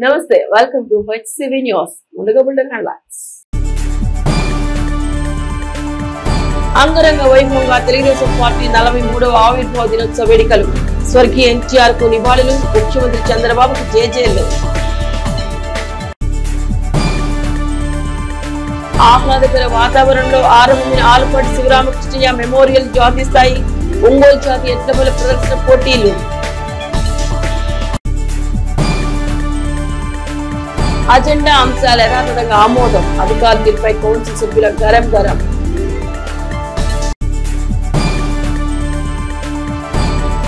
Namaste, welcome to HCV News. ముందుగా bulletin highlights. అంగరంగ వైభవంగా తెలుగుదేశం పార్టీ 43వ ఆవిర్భావ దినోత్సవ వేడుకలు. స్వర్గీయ ఎన్టీఆర్ కు నివాళులు, ముఖ్యమంత్రి చంద్రబాబుకు జేజేలు. ఆహ్లాదకర వాతావరణంలో ఆరంభమైన ఆలపాటి శివరామకృష్ణయ్య మెమోరియల్ జాతీయ స్థాయి ఒంగోలు జాతీయ ఎత్తుబడుల ప్రదర్శన పోటీలు. అజెండా అంశాల యథాతథంగా ఆమోదం, అధికారుల తీరుపై కౌన్సిల్ సభ్యుల గరం.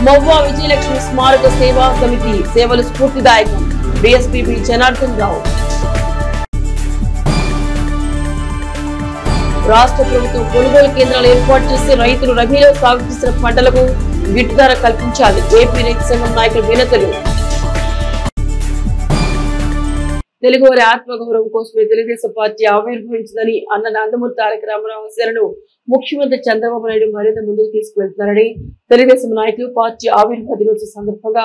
మొవ్వా విజయలక్ష్మి స్మారక సేవా సమితి సేవలు స్ఫూర్తిదాయకం. బీఎస్పీ జనార్దన్ రావు. రాష్ట్ర ప్రభుత్వం కొనుగోలు కేంద్రాలు ఏర్పాటు చేసి రైతులు రబీలో సాగు చేసిన పంటలకు గిట్టుబాటు ధర కల్పించాలి. ఏపీ రైతు సంఘం నాయకుల వినతులు. తెలుగువారి ఆత్మగౌరవం కోసమే తెలుగుదేశం పార్టీ ఆవిర్భవించిందని అన్న నందమూరి తారక రామారావు ఆశయాలను ముఖ్యమంత్రి చంద్రబాబు నాయుడు మరింత ముందుకు తీసుకువెళ్తున్నారని తెలుగుదేశం నాయకులు పార్టీ ఆవిర్భావ దినోత్సవ సందర్భంగా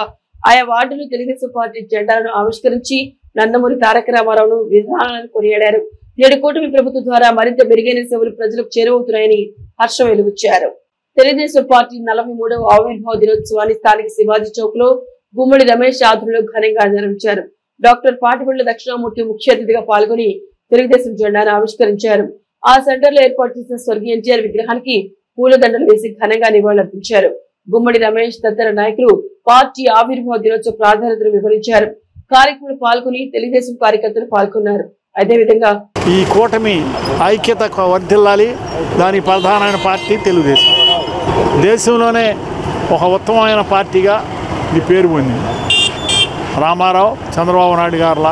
ఆయా వార్డులు తెలుగుదేశం పార్టీ జెండాలను ఆవిష్కరించి నందమూరి తారక రామారావును విధానాలను కొనియాడారు. నేడు కూటమి ప్రభుత్వం ద్వారా మరింత మెరుగైన సేవలు ప్రజలకు చేరువవుతున్నాయని హర్షం వెలువచ్చారు. తెలుగుదేశం పార్టీ 43వ ఆవిర్భావ దినోత్సవాన్ని స్థానిక శివాజీ చౌక్ లో గుమ్మడి రమేష్ ఆధ్వర్యంలో ఘనంగా నిర్వహించారు. డాక్టర్ పాటిబండ్ల దక్షిణామూర్తి ముఖ్య అతిథిగా పాల్గొని తెలుగుదేశం జెండాను ఆవిష్కరించారు. ఆ సెంటర్ లో ఏర్పాటు చేసిన స్వర్గీయ ఎన్టీఆర్ విగ్రహానికి పూలదండలు వేసి ఘనంగా నివాళులర్పించారు. గుమ్మడి రమేష్ తదితర నాయకులు పార్టీ ఆవిర్భావ దినోత్సవ ప్రాధాన్యతను వివరించారు. కార్యక్రమంలో పాల్గొని తెలుగుదేశం కార్యకర్తలు పాల్గొన్నారు. అదేవిధంగా ఈ కూటమి ఐక్యత వర్ధిల్లాలి, దాని ప్రధానమైన పార్టీ తెలుగుదేశం. దేశంలోనే ఒక ఉత్తమమైన పార్టీగా ఇది పేరు పొందింది. రామారావు, చంద్రబాబు నాయుడు గారుల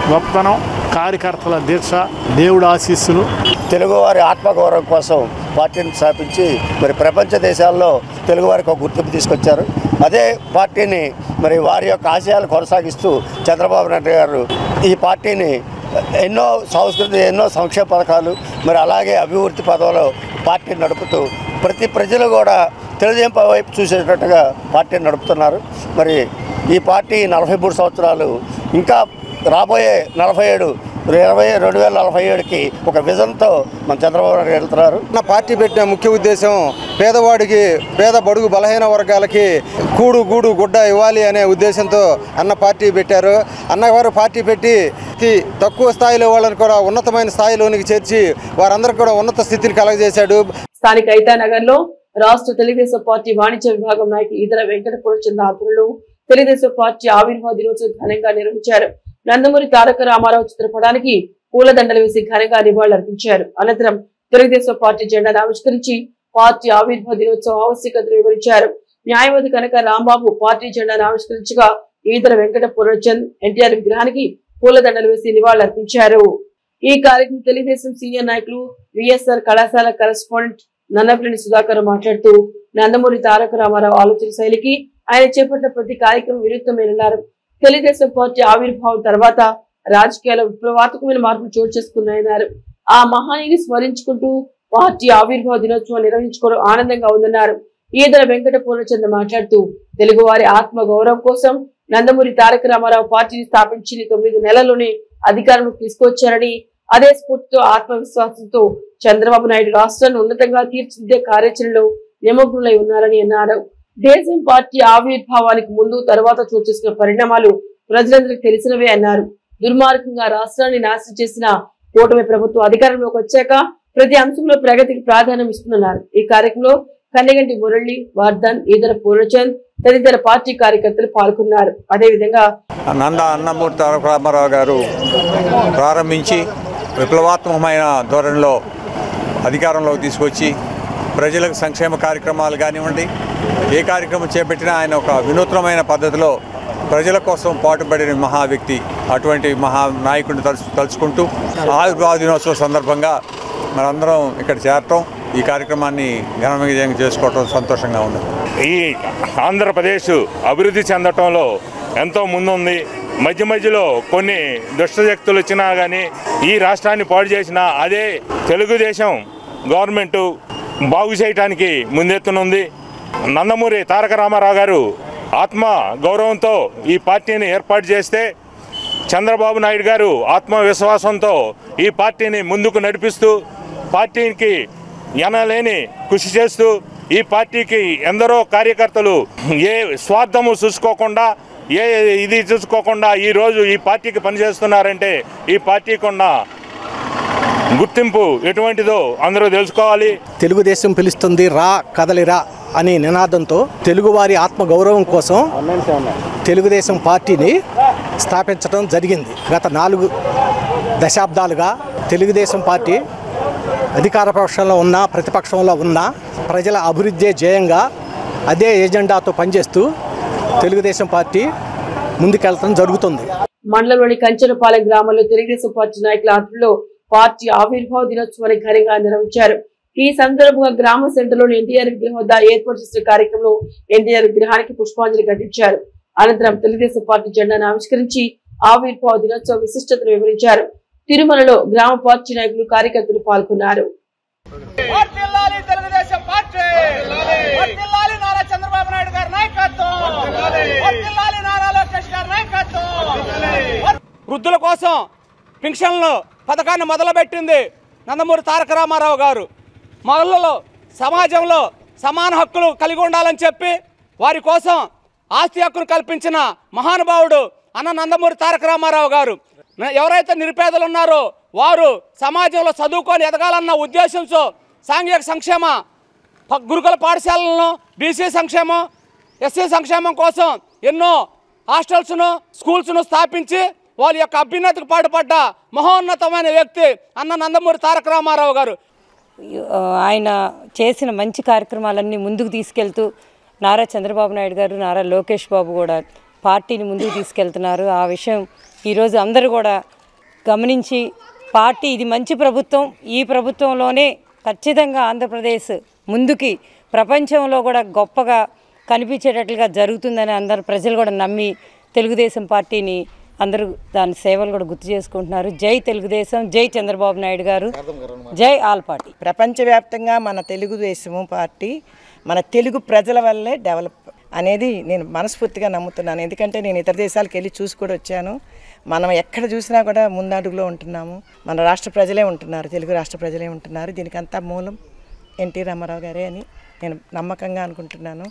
గొప్పతనం, కార్యకర్తల దీక్ష, దేవుడు ఆశీస్సులు. తెలుగువారి ఆత్మగౌరవం కోసం పార్టీని స్థాపించి మరి ప్రపంచ దేశాల్లో తెలుగువారికి ఒక గుర్తింపు తీసుకొచ్చారు. అదే పార్టీని మరి వారి యొక్క ఆశయాలు కొనసాగిస్తూ చంద్రబాబు నాయుడు గారు ఈ పార్టీని ఎన్నో ఎన్నో సంక్షేమ పథకాలు మరి అలాగే అభివృద్ధి పదవులు పార్టీని నడుపుతూ ప్రతి ప్రజలు కూడా తెలుగుదేశం వైపు చూసేటట్టుగా పార్టీని నడుపుతున్నారు. మరి ఈ పార్టీ 43 సంవత్సరాలు ఇంకా రాబోయే 2047కి ఒక విజన్తో మన చంద్రబాబు నాయుడు వెళ్తున్నారు. నా పార్టీ పెట్టిన ముఖ్య ఉద్దేశం పేదవాడికి, పేద బడుగు బలహీన వర్గాలకి కూడు గూడు గుడ్డ ఇవ్వాలి అనే ఉద్దేశంతో అన్న పార్టీ పెట్టారు. అన్నగారు పార్టీ పెట్టి తక్కువ స్థాయిలో వాళ్ళని కూడా ఉన్నతమైన స్థాయిలోనికి చేర్చి వారందరికీ కూడా ఉన్నత స్థితిని కలగజేశాడు. స్థానిక ఐతానగర్ లో రాష్ట్ర తెలుగుదేశం పార్టీ వాణిజ్య విభాగం నాయకులు ఈదర వెంకట పూర్ణచంద్ర ఆధ్వర్యంలో తెలుగుదేశం పార్టీ ఆవిర్భావ దినోత్సవం ఘనంగా నిర్వహించారు. నందమూరి తారక రామారావు చిత్రపటానికి పూలదండలు వేసి ఘనంగా నివాళులర్పించారు. అనంతరం తెలుగుదేశం పార్టీ జెండాను ఆవిష్కరించి పార్టీ ఆవిర్భావ దినోత్సవ ఆవశ్యకతను వివరించారు. న్యాయవాది కనక రాంబాబు పార్టీ జెండాను ఆవిష్కరించగా ఈదర వెంకట పూర్ణచంద్ ఎన్టీఆర్ విగ్రహానికి పూలదండలు వేసి నివాళులర్పించారు. ఈ కార్యక్రమం తెలుగుదేశం సీనియర్ నాయకులు విఎస్ఆర్ కళాశాల కరెస్పాండెంట్ నన్నపల్లి సుధాకర్ మాట్లాడుతూ నందమూరి తారక రామారావు ఆలోచన శైలికి ఆయన చేపట్టిన ప్రతి కార్యక్రమం విరుద్ధమేనన్నారు. తెలుగుదేశం పార్టీ ఆవిర్భావం తర్వాత రాజకీయాల్లో విప్లవాత్మకమైన మార్పులు చోటు చేసుకున్నాయన్నారు. ఆ మహానీయుని స్మరించుకుంటూ పార్టీ ఆవిర్భావ దినోత్సవం నిర్వహించుకోవడం ఆనందంగా ఉందన్నారు. ఈదర వెంకట పూర్ణచంద్ర మాట్లాడుతూ తెలుగువారి ఆత్మ గౌరవం కోసం నందమూరి తారక రామారావు పార్టీని స్థాపించి 9 నెలల్లోనే అధికారంలోకి తీసుకొచ్చారని, అదే స్ఫూర్తితో ఆత్మవిశ్వాసంతో చంద్రబాబు నాయుడు రాష్ట్రాన్ని ఉన్నతంగా తీర్చిదిద్దే కార్యాచరణలో నిమగ్నులై ఉన్నారని అన్నారు. దేశం పార్టీ ఆవిర్భావానికి ముందు తర్వాత చోటు చేసుకున్న పరిణామాలు ప్రజలందరికీ తెలిసినవే అన్నారు. దుర్మార్గంగా రాష్ట్రాన్ని నాశనం చేసిన కూటమి ప్రభుత్వం అధికారంలోకి వచ్చాక ప్రతి అంశంలో ప్రగతికి ప్రాధాన్యం ఇస్తున్నారు. ఈ కార్యక్రమంలో కన్నెగంటి మురళి, వర్ధన్, ఈదర పూర్ణచంద్ తదితర పార్టీ కార్యకర్తలు పాల్గొన్నారు. అదేవిధంగా నందమూరి తారక రామారావు గారు ప్రారంభించి విప్లవాత్మకమైన ధోరణిలో అధికారంలోకి తీసుకొచ్చి ప్రజలకు సంక్షేమ కార్యక్రమాలు కానివ్వండి, ఏ కార్యక్రమం చేపట్టినా ఆయన ఒక వినూత్నమైన పద్ధతిలో ప్రజల కోసం పాటుపడిన మహా వ్యక్తి. అటువంటి మహా నాయకుడిని తలుచుకుంటూ ఆవిర్భావ దినోత్సవం సందర్భంగా మనందరం ఇక్కడ చేరటం, ఈ కార్యక్రమాన్ని ఘనంగా చేసుకోవటం సంతోషంగా ఉంది. ఈ ఆంధ్రప్రదేశ్ అభివృద్ధి చెందటంలో ఎంతో ముందుంది. మధ్య మధ్యలో కొన్ని దుష్టశక్తులు వచ్చినా కానీ ఈ రాష్ట్రాన్ని పాడు చేసినా అదే తెలుగుదేశం గవర్నమెంటు బాగు చేయడానికి ముందెత్తునుంది. నందమూరి తారక రామారావు గారు ఆత్మ గౌరవంతో ఈ పార్టీని ఏర్పాటు చేస్తే చంద్రబాబు నాయుడు గారు ఆత్మవిశ్వాసంతో ఈ పార్టీని ముందుకు నడిపిస్తూ పార్టీకి ఎనలేని కృషి చేస్తూ ఈ పార్టీకి ఎందరో కార్యకర్తలు ఏ స్వార్థము చూసుకోకుండా ఏ ఇది చూసుకోకుండా ఈరోజు ఈ పార్టీకి పనిచేస్తున్నారంటే ఈ పార్టీకి ఉన్న గుర్తింపు ఎటువంటిదో అందరూ తెలుసుకోవాలి. తెలుగుదేశం పిలుస్తుంది రా కదలిరా అనే నినాదంతో తెలుగువారి ఆత్మగౌరవం కోసం తెలుగుదేశం పార్టీని స్థాపించడం జరిగింది. గత 4 దశాబ్దాలుగా తెలుగుదేశం పార్టీ అధికార పక్షంలో ఉన్నా ప్రతిపక్షంలో ఉన్నా ప్రజల అభివృద్ధి ధ్యేయంగా అదే ఎజెండాతో పనిచేస్తూ తెలుగుదేశం పార్టీ ముందుకెళ్లడం జరుగుతుంది. మండలంలోని కంచెనపాలెం గ్రామంలో తెలుగుదేశం పార్టీ నాయకుల ఆధ్వర్యంలో పార్టీ ఆవిర్భావ దినోత్సవాన్ని ఘనంగా నిర్వహించారు. ఈ సందర్భంగా గ్రామ సెంటర్లోని ఎన్టీఆర్ విగ్రహం వద్ద ఏర్పాటు చేసిన కార్యక్రమంలో ఎన్టీఆర్ విగ్రహానికి పుష్పాంజలి ఘటించారు. అనంతరం తెలుగుదేశం పార్టీ జెండాను ఆవిష్కరించి ఆవిర్భావ దినోత్సవ విశిష్టతను వివరించారు. తిరుమలలో గ్రామ పార్టీ నాయకులు కార్యకర్తలు పాల్గొన్నారు. వృద్ధుల కోసం పింఛన్లు పథకాన్ని మొదలుపెట్టింది నందమూరి తారక రామారావు గారు. మహిళలు సమాజంలో సమాన హక్కులు కలిగి ఉండాలని చెప్పి వారి కోసం ఆస్తి హక్కును కల్పించిన మహానుభావుడు అన్న నందమూరి తారక రామారావు గారు. ఎవరైతే నిరుపేదలు ఉన్నారో వారు సమాజంలో చదువుకొని ఎదగాలన్న ఉద్దేశంతో సాంఘిక సంక్షేమ గురుకుల పాఠశాలలను, బీసీ సంక్షేమం, ఎస్సీ సంక్షేమం కోసం ఎన్నో హాస్టల్స్ను, స్కూల్స్ను స్థాపించి వాళ్ళ యొక్క అభ్యున్నతికి పాటుపడ్డ మహోన్నతమైన వ్యక్తి అన్న నందమూరి తారక రామారావు గారు. ఆయన చేసిన మంచి కార్యక్రమాలన్నీ ముందుకు తీసుకెళ్తూ నారా చంద్రబాబు నాయుడు గారు, నారా లోకేష్ బాబు కూడా పార్టీని ముందుకు తీసుకెళ్తున్నారు. ఆ విషయం ఈరోజు అందరూ కూడా గమనించి పార్టీ ఇది మంచి ప్రభుత్వం, ఈ ప్రభుత్వంలోనే ఖచ్చితంగా ఆంధ్రప్రదేశ్ ముందుకి ప్రపంచంలో కూడా గొప్పగా కనిపించేటట్లుగా జరుగుతుందని అందరు ప్రజలు కూడా నమ్మి తెలుగుదేశం పార్టీని అందరూ దాని సేవలు కూడా గుర్తు చేసుకుంటున్నారు. జై తెలుగుదేశం, జై చంద్రబాబు నాయుడు గారు, జై ఆల్ పార్టీ. ప్రపంచవ్యాప్తంగా మన తెలుగుదేశం పార్టీ మన తెలుగు ప్రజల వల్లే డెవలప్ అనేది నేను మనస్ఫూర్తిగా నమ్ముతున్నాను. ఎందుకంటే నేను ఇతర దేశాలకు వెళ్ళి చూసి కూడా వచ్చాను. మనం ఎక్కడ చూసినా కూడా ముందడుగులో ఉంటున్నాము. మన రాష్ట్ర ప్రజలే ఉంటున్నారు, తెలుగు రాష్ట్ర ప్రజలే ఉంటున్నారు. దీనికంతా మూలం ఎన్టీ రామారావు గారే అని నేను నమ్మకంగా అనుకుంటున్నాను.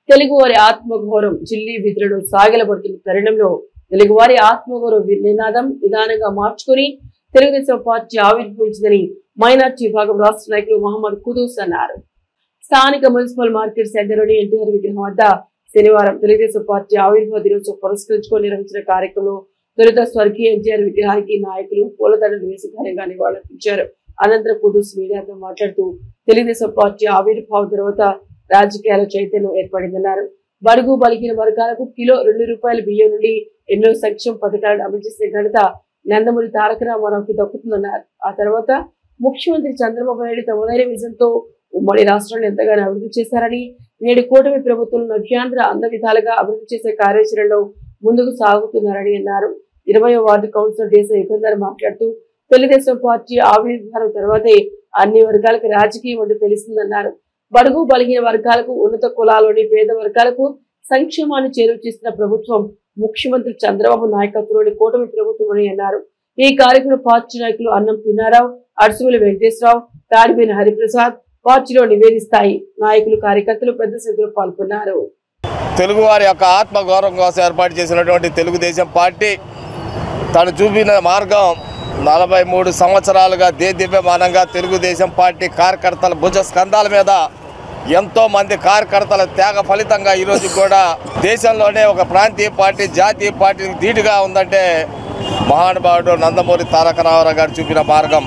తెలుగువారి ఆత్మగౌరవం జిల్లి విధులను సాగిలపడుతున్న తరుణంలో తెలుగువారి ఆత్మగౌరవ నినాదం విధానంగా మార్చుకుని తెలుగుదేశం పార్టీ ఆవిర్భవించిందని మైనార్టీ విభాగం రాష్ట్ర నాయకులు మహమ్మద్ కుదూస్ అన్నారు. స్థానిక మున్సిపల్ మార్కెట్ సెంటర్లోని ఎన్టీఆర్ విగ్రహం వద్ద శనివారం తెలుగుదేశం పార్టీ ఆవిర్భావ దినోత్సవం పురస్కరించుకొని నిర్వహించిన కార్యక్రమంలో తొలుత స్వర్గీయ ఎన్టీఆర్ విగ్రహానికి నాయకులు పూలదండలు వేసి ఘనంగా నివాళులర్పించారు. అనంతరం కుదూస్ మీడియాతో మాట్లాడుతూ తెలుగుదేశం పార్టీ ఆవిర్భావ తర్వాత రాజకీయాల చైతన్యం ఏర్పడిందన్నారు. బడుగు బలిగిన వర్గాలకు కిలో ₹2 బియ్యం నుండి ఎన్నో సంక్షేమ పథకాలను అమలు చేసిన ఘనత నందమూరి తారక రామారావుకి దక్కుతుందన్నారు. ఆ తర్వాత ముఖ్యమంత్రి చంద్రబాబు నాయుడు తమదైన విజన్తో ఉమ్మడి రాష్ట్రాన్ని ఎంతగానో అభివృద్ధి చేశారని, నేడు కూటమి ప్రభుత్వం నవ్యాంధ్ర అన్న విధాలుగా అభివృద్ధి చేసే కార్యాచరణలో ముందుకు సాగుతున్నారని అన్నారు. 20వ వార్డు కౌన్సిలర్ దేశ యుగంధర్ మాట్లాడుతూ తెలుగుదేశం పార్టీ ఆవిర్భావం తర్వాతే అన్ని వర్గాలకు రాజకీయం అంటే తెలిసిందన్నారు. బడుగు బలిగిన వర్గాలకు, ఉన్నత కులాలోని పేద వర్గాలకు సంక్షేమాన్ని చేరువ చేసిన ప్రభుత్వం ముఖ్యమంత్రి చంద్రబాబు నాయకత్వంలోని కూటమి ప్రభుత్వం అని అన్నారు. ఈ కార్యక్రమం పార్టీ నాయకులు అన్నం పిన్నారావు, అడుసుమల్లి వెంకటేశ్వరరావు, తాడిపేని హరిప్రసాద్ పార్టీలో నివేదిస్తాయి. నాయకులు, కార్యకర్తలు పెద్ద సంఖ్యలో పాల్గొన్నారు. తెలుగువారి యొక్క ఆత్మగౌరవం కోసం ఏర్పాటు చేసినటువంటి తెలుగుదేశం పార్టీ తను చూపిన మార్గం 43 సంవత్సరాలుగా దేదీప్యమానంగా తెలుగుదేశం పార్టీ కార్యకర్తల భుజ స్కంధాల మీద ఎంతో మంది కార్యకర్తల త్యాగ ఫలితంగా ఈరోజు కూడా దేశంలోనే ఒక ప్రాంతీయ పార్టీ, జాతీయ పార్టీకి ధీటుగా ఉందంటే మహానుభావుడు నందమూరి తారక రామారావు గారు చూపిన మార్గం.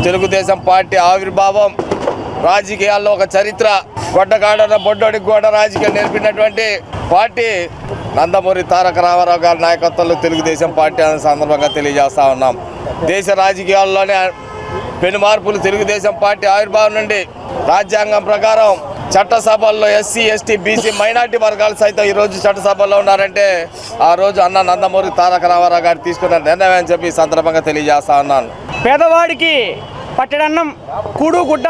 తెలుగుదేశం పార్టీ ఆవిర్భావం రాజకీయాల్లో ఒక చరిత్ర. గొడ్డగాడన బొడ్డోడికి కూడా రాజకీయాలు నేర్పినటువంటి పార్టీ నందమూరి తారక రామారావు గారి నాయకత్వంలో తెలుగుదేశం పార్టీ అనే సందర్భంగా తెలియజేస్తా ఉన్నాం. దేశ రాజకీయాల్లోనే పెను మార్పులు తెలుగుదేశం పార్టీ ఆవిర్భావం నుండి రాజ్యాంగం ప్రకారం చట్టసభల్లో ఎస్సీ, ఎస్టీ, బీసీ, మైనార్టీ వర్గాలు సైతం ఈరోజు చట్టసభల్లో ఉన్నారంటే ఆ రోజు అన్న నందమూరి తారక రామారావు గారు తీసుకున్న నిర్ణయం అని చెప్పి సందర్భంగా తెలియజేస్తా ఉన్నాను. పేదవాడికి పట్టెడన్నం కూడు గుడ్డ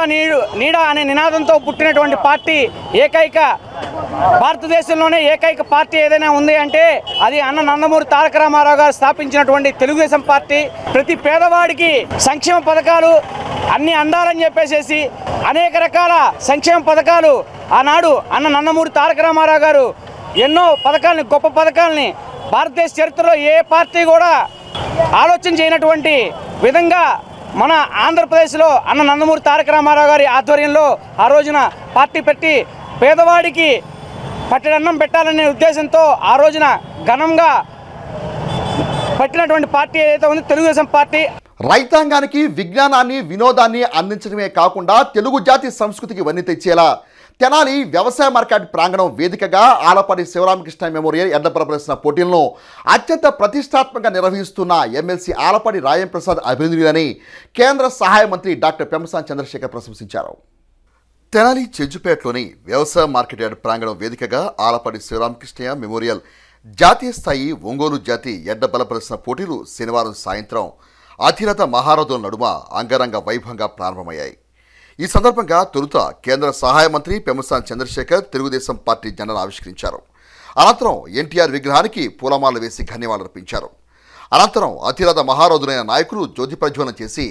నీడ అనే నినాదంతో పుట్టినటువంటి పార్టీ భారతదేశంలోనే ఏకైక పార్టీ ఏదైనా ఉంది అంటే అది అన్న నందమూరి తారక రామారావు గారు స్థాపించినటువంటి తెలుగుదేశం పార్టీ. ప్రతి పేదవాడికి సంక్షేమ పథకాలు అన్నీ అందాలని చెప్పేసి అనేక రకాల సంక్షేమ పథకాలు ఆనాడు అన్న నందమూరి తారక రామారావు గారు ఎన్నో పథకాలని, గొప్ప పథకాలని భారతదేశ చరిత్రలో ఏ పార్టీ కూడా ఆలోచన చేయనటువంటి విధంగా మన ఆంధ్రప్రదేశ్లో అన్న నందమూరి తారక రామారావు గారి ఆధ్వర్యంలో ఆ రోజున పార్టీ పెట్టి పేదవాడికి పట్టెడన్నం పెట్టాలనే ఉద్దేశంతో ఆ రోజున ఘనంగా పెట్టినటువంటి పార్టీ ఏదైతే ఉంది తెలుగుదేశం పార్టీ. రైతాంగానికి విజ్ఞానాన్ని, వినోదాన్ని అందించడమే కాకుండా తెలుగు జాతి సంస్కృతికి వన్నె తెచ్చేలా తెనాలి వ్యవసాయ మార్కెట్ ప్రాంగణం వేదికగా ఆలపాటి శివరామకృష్ణ మెమోరియల్ ఎడ్ల ప్రదర్శన పోటీలను అత్యంత ప్రతిష్టాత్మకంగా నిర్వహిస్తున్న ఎమ్మెల్సీ ఆలపాటి రాయం ప్రసాద్ అభినందనీయులని కేంద్ర సహాయ మంత్రి డాక్టర్ పెమ్మసాని చంద్రశేఖర్ ప్రశంసించారు. తెనాలి చెంచుపేటలోని వ్యవసాయ మార్కెట్ యార్డ్ ప్రాంగణం వేదికగా ఆలపాటి శివరామకృష్ణ మెమోరియల్ జాతీయ స్థాయి ఒంగోలు జాతి ఎడ్ల బల ప్రదర్శన పోటీలు శనివారం సాయంత్రం అధిరథ మహారథుల నడుమ అంగరంగ వైభవంగా ప్రారంభమయ్యాయి. ఈ సందర్భంగా తొలుత కేంద్ర సహాయ మంత్రి పెమ్మసాని చంద్రశేఖర్ తెలుగుదేశం పార్టీ జెండాను ఆవిష్కరించారు. అనంతరం ఎన్టీఆర్ విగ్రహానికి పూలమాలలు వేసి ధన్యవాదాలర్పించారు. అనంతరం అతిరథ మహారథులైన నాయకులు జ్యోతి ప్రజ్వలన చేసి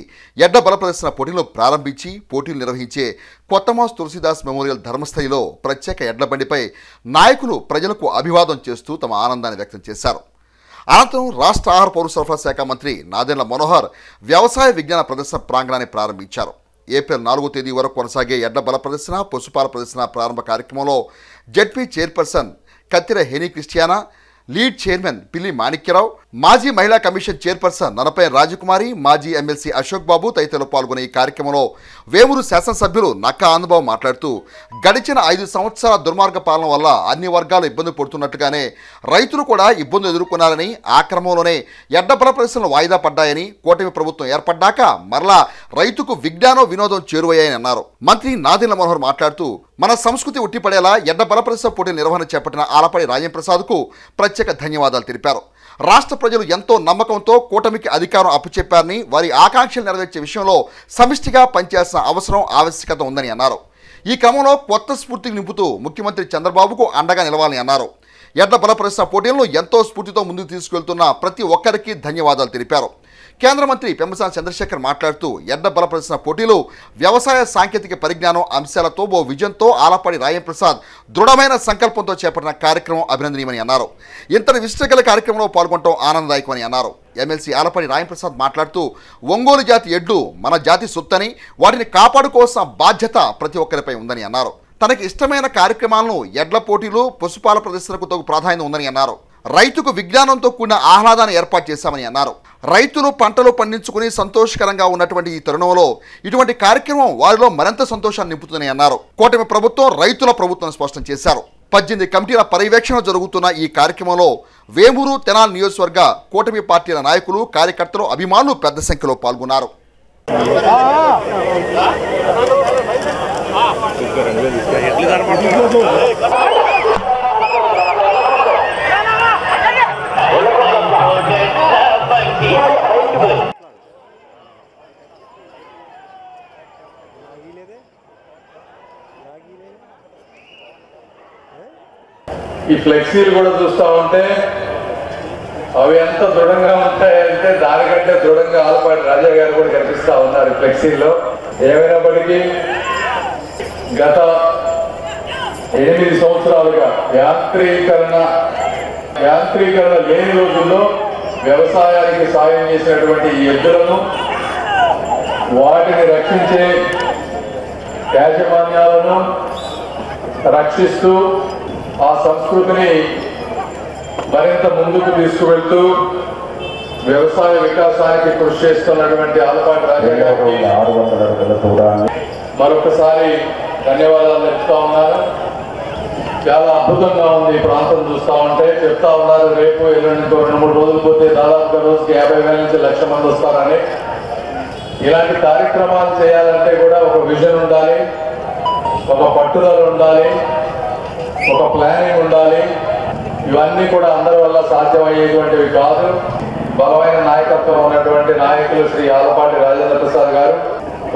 ఎడ్ల బల ప్రదర్శన పోటీలను ప్రారంభించి పోటీలు నిర్వహించే కొత్తమాస్ తులసిదాస్ మెమోరియల్ ధర్మస్థలిలో ప్రత్యేక ఎడ్ల బండిపై నాయకులు ప్రజలకు అభివాదం చేస్తూ తమ ఆనందాన్ని వ్యక్తం చేశారు. అనంతరం రాష్ట్ర ఆహార పౌర సరఫరా శాఖ మంత్రి నాదెండ్ల మనోహర్ వ్యవసాయ విజ్ఞాన ప్రదర్శన ప్రాంగణాన్ని ప్రారంభించారు. ఏప్రిల్ 4వ తేదీ వరకు కొనసాగే ఎడ్ల బల ప్రదర్శన, పశుపాల ప్రదర్శన ప్రారంభ కార్యక్రమంలో ZP chairperson Kathera Heni Christina, లీడ్ చైర్మన్ పిల్లి మాణిక్యరావు, మాజీ మహిళా కమిషన్ చైర్పర్సన్ ననపై రాజకుమారి, మాజీ ఎమ్మెల్సీ అశోక్ బాబు తదితరులు పాల్గొనే ఈ కార్యక్రమంలో వేమూరు శాసనసభ్యులు నక్కా ఆనందబాబు మాట్లాడుతూ గడిచిన 5 సంవత్సరాల దుర్మార్గ పాలన వల్ల అన్ని వర్గాలు ఇబ్బంది పడుతున్నట్టుగానే రైతులు కూడా ఇబ్బందులు ఎదుర్కొన్నారని, ఆ క్రమంలోనే ఎడ్ల బల ప్రదర్శనలు వాయిదా పడ్డాయని, కూటమి ప్రభుత్వం ఏర్పడ్డాక మరలా రైతుకు విజ్ఞానం, వినోదం చేరువయ్యాయని అన్నారు. మంత్రి నాదెండ్ల మనోహర్ మాట్లాడుతూ మన సంస్కృతి ఉట్టిపడేలా ఎడ్ల బల ప్రదర్శన పోటీల నిర్వహణ చేపట్టిన ఆలపాటి రాజేం ప్రసాద్కు ప్రత్యేక ధన్యవాదాలు తెలిపారు. రాష్ట్ర ప్రజలు ఎంతో నమ్మకంతో కూటమికి అధికారం అప్పచెప్పారని, వారి ఆకాంక్షలు నెరవేర్చే విషయంలో సమిష్టిగా పనిచేయాల్సిన అవసరం, ఆవశ్యకత ఉందని అన్నారు. ఈ క్రమంలో కొత్త స్ఫూర్తికి నింపుతూ ముఖ్యమంత్రి చంద్రబాబుకు అండగా నిలవాలని అన్నారు. ఎడ్ల బల ప్రదర్శన పోటీలను ఎంతో స్ఫూర్తితో ముందుకు తీసుకెళ్తున్న ప్రతి ఒక్కరికి ధన్యవాదాలు తెలిపారు. కేంద్ర మంత్రి పెమ్మసాని చంద్రశేఖర్ మాట్లాడుతూ ఎడ్ల బల ప్రదర్శన పోటీలు వ్యవసాయ సాంకేతిక పరిజ్ఞానం అంశాలతో ఓ విజన్తో ఆలపాటి రాయం ప్రసాద్ దృఢమైన సంకల్పంతో చేపట్టిన కార్యక్రమం అభినందనీయమని అన్నారు. ఇంతటి విశిష్టగల కార్యక్రమంలో పాల్గొనడం ఆనందదాయకమని అన్నారు. ఎమ్మెల్సీ ఆలపాటి రాయం ప్రసాద్ మాట్లాడుతూ ఒంగోలు జాతి ఎడ్లు మన జాతి సొత్తని, వాటిని కాపాడుకోవాల్సిన బాధ్యత ప్రతి ఒక్కరిపై ఉందని అన్నారు. తనకి ఇష్టమైన కార్యక్రమాలను ఎడ్ల పోటీలు, పశుపాల ప్రదర్శనకు తగు ప్రాధాన్యత ఉందని అన్నారు. రైతుకు విజ్ఞానంతో కూడిన ఆహ్లాదాన్ని ఏర్పాటు చేశామని అన్నారు. రైతులు పంటలు పండించుకుని సంతోషకరంగా ఉన్నటువంటి ఈ తరుణంలో ఇటువంటి కార్యక్రమం వారిలో మరింత సంతోషాన్ని నింపుతుందని అన్నారు. కూటమి ప్రభుత్వం రైతుల ప్రభుత్వం స్పష్టం చేశారు. 18 కమిటీల పర్యవేక్షణ జరుగుతున్న ఈ కార్యక్రమంలో వేమూరు, తెనాలి నియోజకవర్గ కూటమి పార్టీల నాయకులు, కార్యకర్తలు, అభిమానులు పెద్ద సంఖ్యలో పాల్గొన్నారు. ఈ ఫ్లెక్సీలు కూడా చూస్తూ ఉంటే అవి ఎంత దృఢంగా ఉంటాయంటే దానికంటే దృఢంగా ఆలపాటి రాజా గారు కూడా కనిపిస్తూ ఉన్నారు ఫ్లెక్సీల్లో. ఏమైనప్పటికీ గత 8 సంవత్సరాలుగా యాంత్రీకరణ లేని రోజుల్లో వ్యవసాయానికి సాయం చేసినటువంటి ఈ ఎద్దులను, వాటిని రక్షించే యాజమాన్యాలను రక్షిస్తూ ఆ సంస్కృతిని మరింత ముందుకు తీసుకువెళ్తూ వ్యవసాయ వికాసానికి కృషి చేస్తున్నటువంటి ఆలపాటి రాజా గారికి మరొకసారి ధన్యవాదాలు చెప్తా ఉన్నారు. చాలా అద్భుతంగా ఉంది ఈ ప్రాంతం చూస్తూ ఉంటే. చెప్తా ఉన్నారు రేపు ఎల్లుండి 2-3 రోజులు పోతే దాదాపుగా రోజుకి 50,000 నుంచి 1,00,000 మంది వస్తారని. ఇలాంటి కార్యక్రమాలు చేయాలంటే కూడా ఒక విజన్ ఉండాలి, ఒక పట్టుదల ఉండాలి, ఒక ప్లానింగ్ ఉండాలి. ఇవన్నీ కూడా అందరి వల్ల సాధ్యమయ్యేటువంటివి కాదు. బలమైన నాయకత్వం ఉన్నటువంటి నాయకులు శ్రీ ఆలపాటి రాజేంద్ర ప్రసాద్ గారు,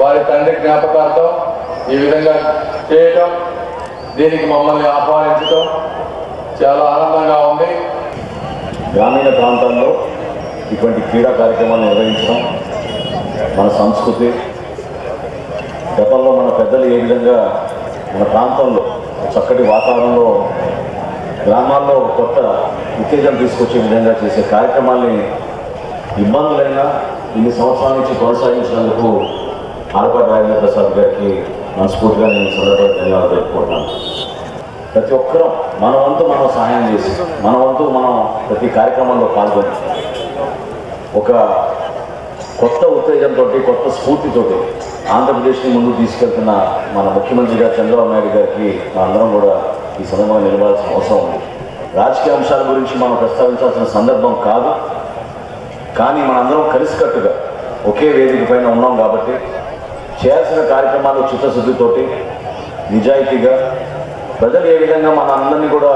వారి తండ్రి జ్ఞాపకార్థం ఈ విధంగా చేయటం, దీనికి మమ్మల్ని ఆహ్వానించడం చాలా ఆనందంగా ఉంది. గ్రామీణ ప్రాంతాల్లో ఇటువంటి క్రీడా కార్యక్రమాలు నిర్వహించడం మన సంస్కృతి. గతంలో మన పెద్దలు ఏ విధంగా మన ప్రాంతంలో చక్కటి వాతావరణంలో గ్రామాల్లో కొత్త ఉత్తేజం తీసుకొచ్చే విధంగా చేసే కార్యక్రమాల్ని ఇబ్బందులైనా ఇన్ని సంవత్సరాల నుంచి కొనసాగించినందుకు ఆలపాటి రాజేంద్ర ప్రసాద్ గారికి మనస్ఫూర్తిగా నేను సందర్భంగా ధన్యవాదాలు తెలుపుకుంటున్నాను. ప్రతి ఒక్కరూ మన వంతు మనం సహాయం చేసి మన వంతు మనం ప్రతి కార్యక్రమంలో పాల్గొని ఒక కొత్త ఉత్తేజంతో కొత్త స్ఫూర్తితోటి ఆంధ్రప్రదేశ్ని ముందుకు తీసుకెళ్తున్న మన ముఖ్యమంత్రి గారు చంద్రబాబు నాయుడు గారికి మనందరం కూడా ఈ సందర్భంగా నిలవాల్సిన అవసరం ఉంది. రాజకీయ అంశాల గురించి మనం ప్రస్తావించాల్సిన సందర్భం కాదు, కానీ మనందరం కలిసికట్టుగా ఒకే వేదిక పైన ఉన్నాం కాబట్టి చేయాల్సిన కార్యక్రమాలు చిత్తశుద్ధితోటి నిజాయితీగా ప్రజలు ఏ విధంగా మన అందరినీ కూడా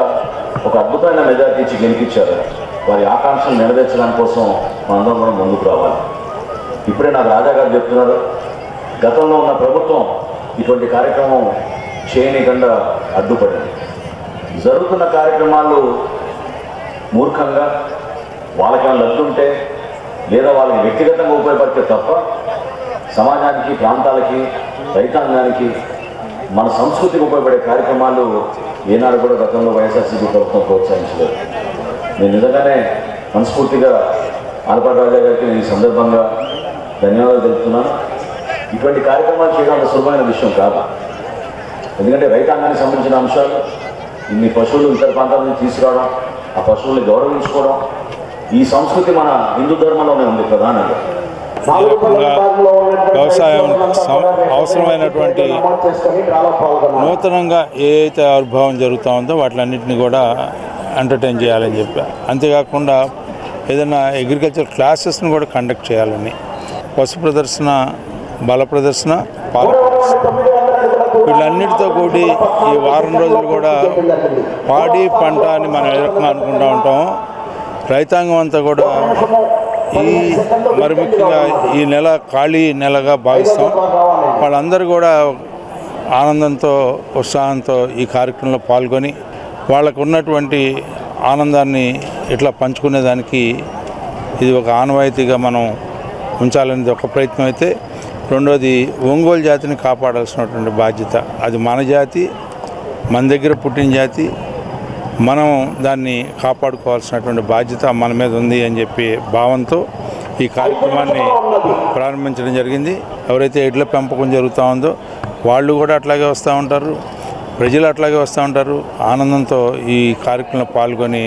ఒక అద్భుతమైన మెజారిటీ ఇచ్చి గెలిపించారు, వారి ఆకాంక్షలు నెరవేర్చడానికి కోసం మనందరం కూడా ముందుకు రావాలి. ఇప్పుడే నాకు రాజా గారు చెప్తున్నారు, గతంలో ఉన్న ప్రభుత్వం ఇటువంటి కార్యక్రమం చేయనీయకుండా అడ్డుపడింది. జరుగుతున్న కార్యక్రమాలు మూర్ఖంగా వాళ్ళకి లబ్ధుంటే లేదా వాళ్ళకి వ్యక్తిగతంగా ఉపయోగపడితే తప్ప సమాజానికి, ప్రాంతాలకి, రైతాంగానికి, మన సంస్కృతికి ఉపయోగపడే కార్యక్రమాలు ఏనాడు కూడా గతంలో వైఎస్ఆర్సీపీ ప్రభుత్వం ప్రోత్సహించలేదు. నేను నిజంగానే మనస్ఫూర్తిగా ఆలపాటి రాజా గారికి నేను ఈ సందర్భంగా ధన్యవాదాలు తెలుపుతున్నాను. ఇటువంటి కార్యక్రమాలు చేయడం అంత సులభమైన విషయం కాదు. ఎందుకంటే రైతాంగానికి సంబంధించిన అంశాలు, ఇన్ని పశువులు ఇతర ప్రాంతాల నుంచి తీసుకురావడం, ఆ పశువుల్ని గౌరవించుకోవడం, ఈ సంస్కృతి మన హిందూ ధర్మంలోనే ఉంది ప్రధానంగా. వ్యవసాయం అవసరమైనటువంటి నూతనంగా ఏ అయితే ఆవిర్భావం జరుగుతూ ఉందో వాటిలన్నింటినీ కూడా ఎంటర్టైన్ చేయాలని చెప్పి, అంతేకాకుండా ఏదైనా అగ్రికల్చర్ క్లాసెస్ని కూడా కండక్ట్ చేయాలని, పశు ప్రదర్శన, బల ప్రదర్శన, పాల ప్రదర్శన, వీళ్ళన్నిటితో కూడి ఈ వారం రోజులు కూడా పాడి పంట అని మనం ఏ రకంగా అనుకుంటూ ఉంటాం, రైతాంగం అంతా కూడా మరి ముఖ్యంగా ఈ నెల ఖాళీ నెలగా భావిస్తాం. వాళ్ళందరూ కూడా ఆనందంతో, ఉత్సాహంతో ఈ కార్యక్రమంలో పాల్గొని వాళ్ళకు ఉన్నటువంటి ఆనందాన్ని ఇట్లా పంచుకునేదానికి ఇది ఒక ఆనవాయితీగా మనం ఉంచాలనేది ఒక ప్రయత్నం అయితే, రెండోది ఒంగోలు జాతిని కాపాడాల్సినటువంటి బాధ్యత, అది మన జాతి, మన దగ్గర పుట్టిన జాతి, మనం దాన్ని కాపాడుకోవాల్సినటువంటి బాధ్యత మన మీద ఉంది అని చెప్పి భావంతో ఈ కార్యక్రమాన్ని ప్రారంభించడం జరిగింది. ఎవరైతే ఎడ్ల పెంపకం జరుగుతూ ఉందో వాళ్ళు కూడా అట్లాగే వస్తూ ఉంటారు, ప్రజలు అట్లాగే వస్తూ ఉంటారు, ఆనందంతో ఈ కార్యక్రమంలో పాల్గొని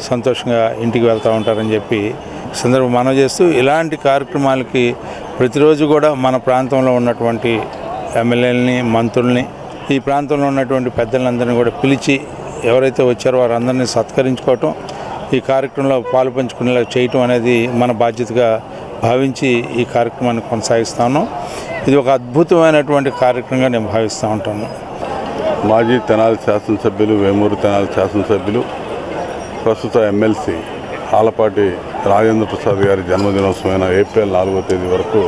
సంతోషంగా ఇంటికి వెళ్తూ ఉంటారని చెప్పి సందర్భం మనం చేస్తూ, ఇలాంటి కార్యక్రమాలకి ప్రతిరోజు కూడా మన ప్రాంతంలో ఉన్నటువంటి ఎమ్మెల్యేలని, మంత్రుల్ని, ఈ ప్రాంతంలో ఉన్నటువంటి పెద్దలందరినీ కూడా పిలిచి ఎవరైతే వచ్చారో వారందరినీ సత్కరించుకోవటం, ఈ కార్యక్రమంలో పాలు పంచుకునేలా చేయటం అనేది మన బాధ్యతగా భావించి ఈ కార్యక్రమాన్ని కొనసాగిస్తాను. ఇది ఒక అద్భుతమైనటువంటి కార్యక్రమంగా నేను భావిస్తూ ఉంటాను. మాజీ తెనాలి శాసనసభ్యులు, వేమూరు తెనాలి శాసనసభ్యులు, ప్రస్తుత ఎమ్మెల్సీ ఆలపాటి రాజేంద్ర ప్రసాద్ గారి జన్మదినోత్సవమైన ఏప్రిల్ 4వ తేదీ వరకు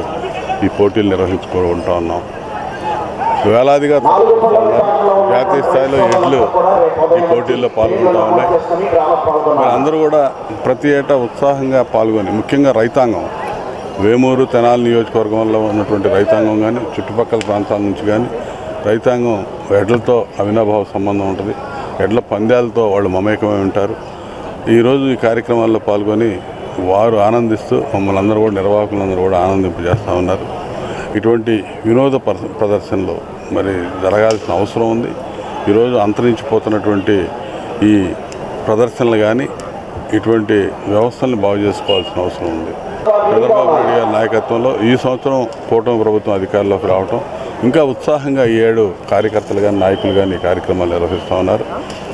ఈ పోటీలు నిర్వహించుకుంటూ ఉన్నాం. వేలాదిగా జాతీయ స్థాయిలో ఎడ్లు ఈ పోటీల్లో పాల్గొంటూ ఉన్నాయి. అందరూ కూడా ప్రతి ఏటా ఉత్సాహంగా పాల్గొని, ముఖ్యంగా రైతాంగం, వేమూరు తెనాలి నియోజకవర్గంలో ఉన్నటువంటి రైతాంగం కానీ, చుట్టుపక్కల ప్రాంతాల నుంచి కానీ రైతాంగం ఎడ్లతో అవినాభావ సంబంధం ఉంటుంది. ఎడ్ల పందాలతో వాళ్ళు మమేకమై ఉంటారు. ఈరోజు ఈ కార్యక్రమాల్లో పాల్గొని వారు ఆనందిస్తూ మమ్మల్ని అందరూ కూడా, నిర్వాహకులందరూ కూడా ఆనందింపజేస్తూ ఉన్నారు. ఇటువంటి వినోద ప్రదర్శనలు మరి జరగాల్సిన అవసరం ఉంది. ఈరోజు అంతరించిపోతున్నటువంటి ఈ ప్రదర్శనలు కానీ, ఇటువంటి వ్యవస్థల్ని బాగు చేసుకోవాల్సిన అవసరం ఉంది. చంద్రబాబు నాయుడు గారి నాయకత్వంలో ఈ సంవత్సరం కూటమి ప్రభుత్వం అధికారంలోకి రావటం, ఇంకా ఉత్సాహంగా ఈ ఏడు కార్యకర్తలు కానీ, నాయకులు కానీ ఈ కార్యక్రమాలు నిర్వహిస్తూ ఉన్నారు.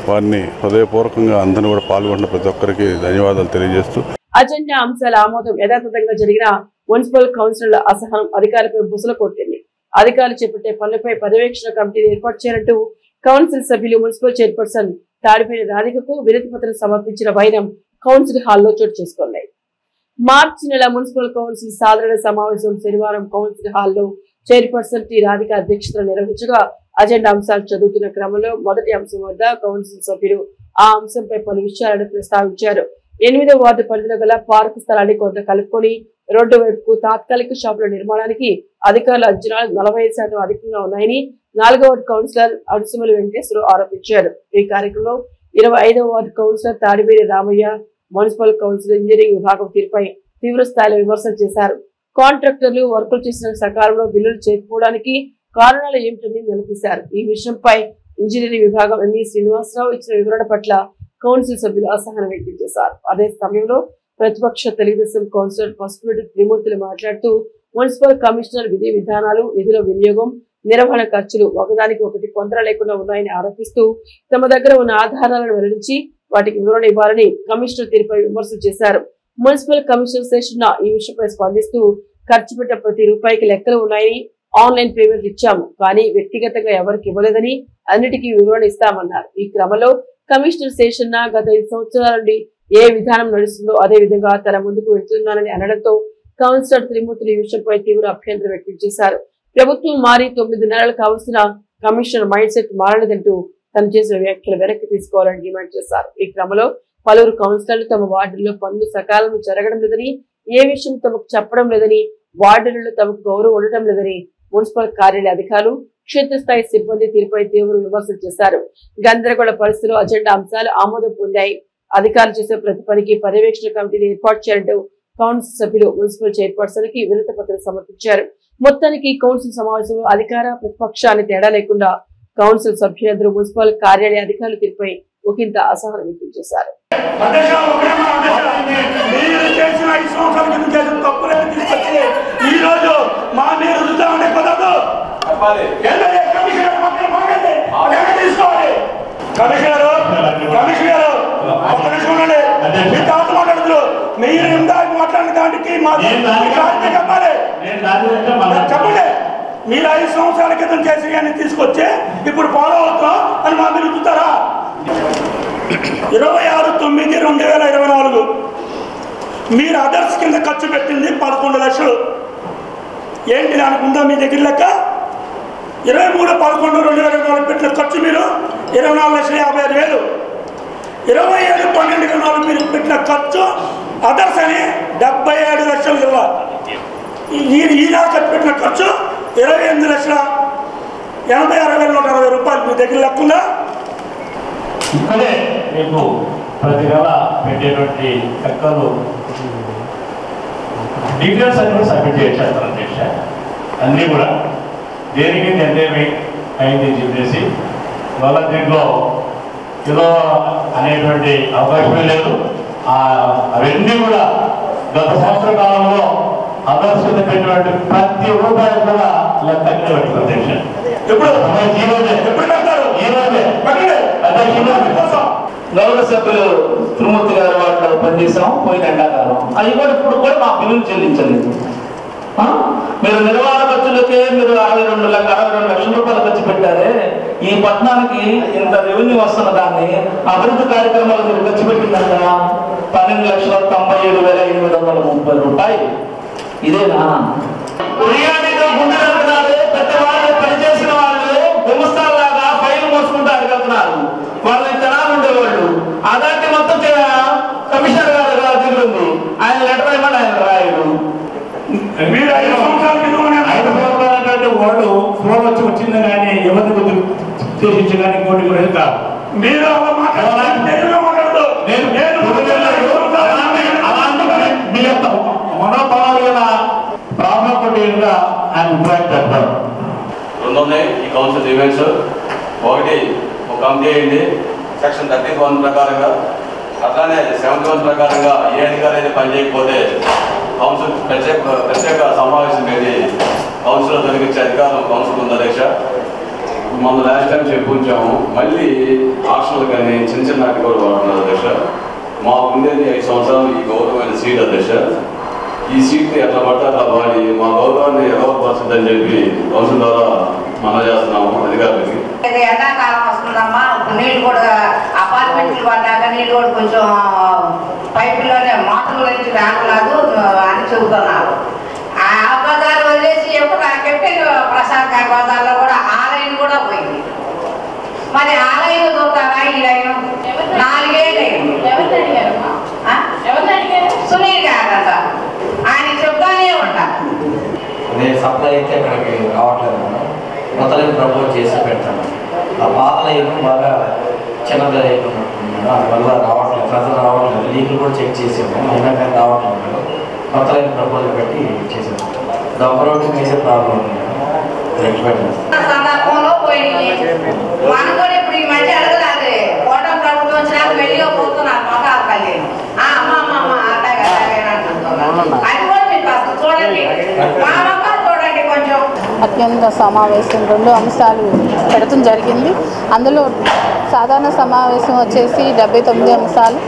వారిని హృదయపూర్వకంగా అందరినీ కూడా పాల్గొంటున్న ప్రతి ఒక్కరికి ధన్యవాదాలు తెలియజేస్తూ, అజెండా అంశాల ఆమోదం యథాతథంగా జరిగిన మున్సిపల్ కౌన్సిలర్ల అసహనం అధికారులపై బుసలు కొట్టింది. అధికారులు చేపట్టే పనులపై పర్యవేక్షణ కమిటీని ఏర్పాటు చేయాలంటూ కౌన్సిల్ సభ్యులు మున్సిపల్ చైర్పర్సన్ తాడిపేని రాధికకు వినతి పత్రం సమర్పించిన వైనం కౌన్సిల్ హాల్లో చోటు చేసుకున్నాయి. మార్చి నెల మున్సిపల్ కౌన్సిల్ సాధారణ సమావేశం శనివారం కౌన్సిల్ హాల్లో చైర్పర్సన్ టి రాధిక అధ్యక్షతన నిర్వహించగా అజెండా అంశాలు చదువుతున్న క్రమంలో మొదటి అంశం వద్ద కౌన్సిల్ సభ్యులు ఆ అంశంపై పలు విషయాలను ప్రస్తావించారు. 8వ వార్డు పరిధిలో గల పార్కు స్థలాన్ని కొంత కలుపుకొని రోడ్డు వైపుకు తాత్కాలిక షాపుల నిర్మాణానికి అధికారుల అంచనాలు 45% అధికంగా ఉన్నాయని 4వ వార్డు కౌన్సిలర్ అడుసుమలి వెంకటేశ్వరరావు ఆరోపించారు. ఈ కార్యక్రమంలో 25వ ward councillor Tadiveri Ramaiah municipal council engineering విభాగం తీరుపై తీవ్ర స్థాయిలో విమర్శలు చేశారు. కాంట్రాక్టర్లు వర్కులు చేసిన సకాలంలో బిల్లులు చేయకపోవడానికి కారణాలు ఏమిటని నిలదీశారు. ఈ విషయంపై ఇంజనీరింగ్ విభాగం ఎంఈ శ్రీనివాసరావు ఇచ్చిన వివరణ పట్ల కౌన్సిల్ సభ్యులు అసహనం వ్యక్తం చేశారు. అదే సమయంలో ప్రతిపక్ష తెలుగుదేశం కౌన్సిలర్ పసుపురెడ్డి త్రిమూర్తులు మాట్లాడుతూ మున్సిపల్ కమిషనర్ విధి విధానాలు, నిధుల వినియోగం, నిర్వహణ ఖర్చులు ఒకదానికి ఒకటి పొందర లేకుండా ఉన్నాయని ఆరోపిస్తూ తమ దగ్గర ఉన్న ఆధారాలను వెల్లడించి వాటికి వివరణ ఇవ్వాలని కమిషనర్ తీరుపై విమర్శలు చేశారు. మున్సిపల్ కమిషనర్ శేషన్న ఈ విషయంపై స్పందిస్తూ ఖర్చు పెట్టిన ప్రతి రూపాయికి లెక్కలు ఉన్నాయని, ఆన్లైన్ పేమెంట్ ఇచ్చాము కానీ వ్యక్తిగతంగా ఎవరికి ఇవ్వలేదని, అన్నిటికీ వివరణ ఇస్తామన్నారు. ఈ క్రమంలో కమిషనర్ శేషన్న గత 5 సంవత్సరాల నుండి ఏ విధానం నడుస్తుందో అదే విధంగా తన ముందుకు వెళ్తున్నానని అనడంతో కౌన్సిలర్ త్రిమూర్తులు ఈ విషయంపై తీవ్ర అభ్యంతరం వ్యక్తం చేశారు. ప్రభుత్వం మారి 9 నెలలు కావాల్సిన కమిషనర్ మైండ్ సెట్ మారలేదంటూ తను చేసిన వ్యాఖ్యలు వెనక్కి తీసుకోవాలని డిమాండ్ చేశారు. ఈ క్రమంలో పలువురు కౌన్సిలర్లు తమ వార్డుల్లో పనులు సకాలంలో జరగడం లేదని, ఏ విషయం తమకు చెప్పడం లేదని, వార్డులలో తమకు గౌరవం ఉండటం లేదని మున్సిపల్ కార్యాలయ అధికారులు, క్షేత్రస్థాయి సిబ్బంది తీరుపై తీవ్ర విమర్శలు చేశారు. గందరగోళ పరిస్థితుల్లో అజెండా అంశాలు ఆమోదం పొందాయి. అధికారులు చేసే ప్రతి పనికి పర్యవేక్షణ కమిటీని ఏర్పాటు చేయాలంటూ కౌన్సిల్ సభ్యులు మున్సిపల్ చైర్పర్సన్ కి వినతి పత్రం సమర్పించారు. మొత్తానికి కౌన్సిల్ సమావేశంలో అధికార ప్రతిపక్షాన్ని తేడా లేకుండా కౌన్సిల్ సభ్యులందరూ మున్సిపల్ కార్యాలయ అధికారుల తీరుపై ఒకంత అసహనం వ్యక్తం చేశారు. మాట్లాడిన దానికి చెప్పండి. మీరు 5 సంవత్సరాల క్రితం చేసి అని తీసుకొచ్చి ఇప్పుడు ఫాలో అవుతాం అని మా మీరు రుద్దుతారా? 26/9/2024 మీరు అదర్స్ కింద ఖర్చు పెట్టింది 11 లక్షలు. ఏంటి దానికి ఉందా మీ దగ్గర లెక్క? 23/11/2024 పెట్టిన ఖర్చు మీరు 24,55,000. 27/12/24 మీరు పెట్టిన ఖర్చు అదర్స్ అని 77 లక్షలు ఇవ్వాలి. ఈనాడు ఖర్చు పెట్టిన ఖర్చు 28,86,160 రూపాయలు మీ దగ్గర లెక్కుందా? ఇక్కడే మీకు ప్రతి నెల పెట్టేటువంటి లెక్కలు డీటెయిల్స్ అన్ని కూడా సబ్మిట్ చేశారు అధ్యక్ష. అన్నీ కూడా దేనికి ఎంతేమి అయింది చెప్పేసి వల్ల దీంట్లో కిలో అనేటువంటి అవకాశమే లేదు. అవన్నీ కూడా గత సంవత్సర కాలంలో అదర్శన పెట్టినటువంటి ప్రతి రూపాయలు కూడా లెక్క పెట్టారు అధ్యక్ష. గౌరవ సభ్యులు త్రిమూర్తి గారు వాళ్ళు పనిచేసాం పోయిన ఎండాకాలం. అవి కూడా ఇప్పుడు కూడా మా బిల్లులు చెల్లించలేదు. మీరు నిర్వహణ ఖర్చులకే మీరు 62 లక్షల రూపాయలు ఖర్చు పెట్టారే. ఈ పట్టణానికి ఇంత రెవెన్యూ వస్తున్న దాన్ని అభివృద్ధి కార్యక్రమాలు మీరు ఖర్చు పెట్టిందంట 12,97,830 రూపాయలు. ఇదేనా? పెద్దవాళ్ళు పనిచేసిన వాళ్ళు గుమస్తాల్లాగా ఫైల్ మోసుకుంటారు వెళ్తున్నారు. వాళ్ళని తెనాలు ఉండేవాళ్ళు అదాన్ని మొత్తం కమిషనర్ గారు దగ్గర ఉంది. ఆయన లెటర్ ఇవ్వండి, ఆయన రాయడు. మీరు 5 సంవత్సరాలు వాడు ఫ్లోర్ వచ్చి వచ్చింది కానీ ఎవరిని ఉద్దేశించడానికి ఇంకోటి కూడా కాదు. మీరు మీ యొక్క మనోభావాలు ప్రాబ్లం కొట్టేగా ఆయన ఇంపాక్ట్ అంటారు. 2 ఉన్నాయి ఈ కౌన్సిల్ ఈవెంట్స్. ఒకటి ఒక కమిటీ అయింది సెక్షన్ 31 ప్రకారంగా. అట్లానే 71 ప్రకారంగా ఏ అధికారి అయితే పనిచేయకపోతే కౌన్సిల్ ప్రత్యేక సమావేశం పెట్టి కౌన్సిల్లో తొలగించే అధికారం కౌన్సిల్ ఉంది అధ్యక్ష. మనం లాస్ట్ టైం చెప్పుకుంటాము. మళ్ళీ ఆక్షన్లు కానీ చిన్న చిన్న నాటి కూడా వాడుతున్నారు అధ్యక్ష. మాకు ఉండేది 5 సంవత్సరాలు ఈ గౌరవమైన సీట్ అధ్యక్ష. ఈ సీట్ ఎట్లా పడితే అట్లా వాడి మా గౌరవాన్ని ఎగవపరచదని చెప్పి కౌన్సిల్ ద్వారా మనం చేస్తున్నాము అధికారులకి. ఎండాకాలం వస్తుందమ్మా, నీళ్ళు కూడా అపార్ట్మెంట్లు పడ్డాక నీళ్ళు కూడా కొంచెం పైపులోనే మోటార్ల నుంచి రాకలేదు అని చెబుతున్నారు. ఆ అబద్ధాలు వదిలేసి ఎప్పుడు కట్టే మార్కెట్ బజార్లో కూడా ఆ లైన్ కూడా పోయింది. మరి ఆ లైన్ చూస్తారా? ఈ లైన్ 4 లైన్ సునీల్ గారు ఆయన చెప్తానే ఉంటారు. నేను సప్లై అయితే అక్కడికి రావట్లేదు మేడం. కొత్త లైన్ ప్రపోజ్ చేసి పెడతాను. ఆ పాత లైన్ బాగా చిన్నది అయిపోయినట్టుంది మేడం. అందువల్ల రావట్లేదు, ప్రజలు రావట్లేదు. లీకులు కూడా చెక్ చేసాము, అయినా కానీ రావట్లేదు మేడం. కొత్త లైన్ ప్రపోజల్ పెట్టి చేసాము. దొంగరోడ్డు మేజర్ ప్రాబ్లం ఉంది మేడం. సందర్భంలో పోయినాయి. మనం కూడా ఇప్పుడు ఈ మధ్య అడగలేదు. కోటం ప్రభుత్వం వచ్చినాక వెళ్ళిగా పోతున్నారు మొఖాలు కలిగి అమ్మ అట్లాగే అంటున్నారు. అది కూడా మీకు అసలు చూడండి, మా మొఖాలు చూడండి కొంచెం. అత్యంత సమావేశం 2 అంశాలు పెడతం జరిగింది. అందులో సాధారణ సమావేశం వచ్చేసి 79 అంశాలు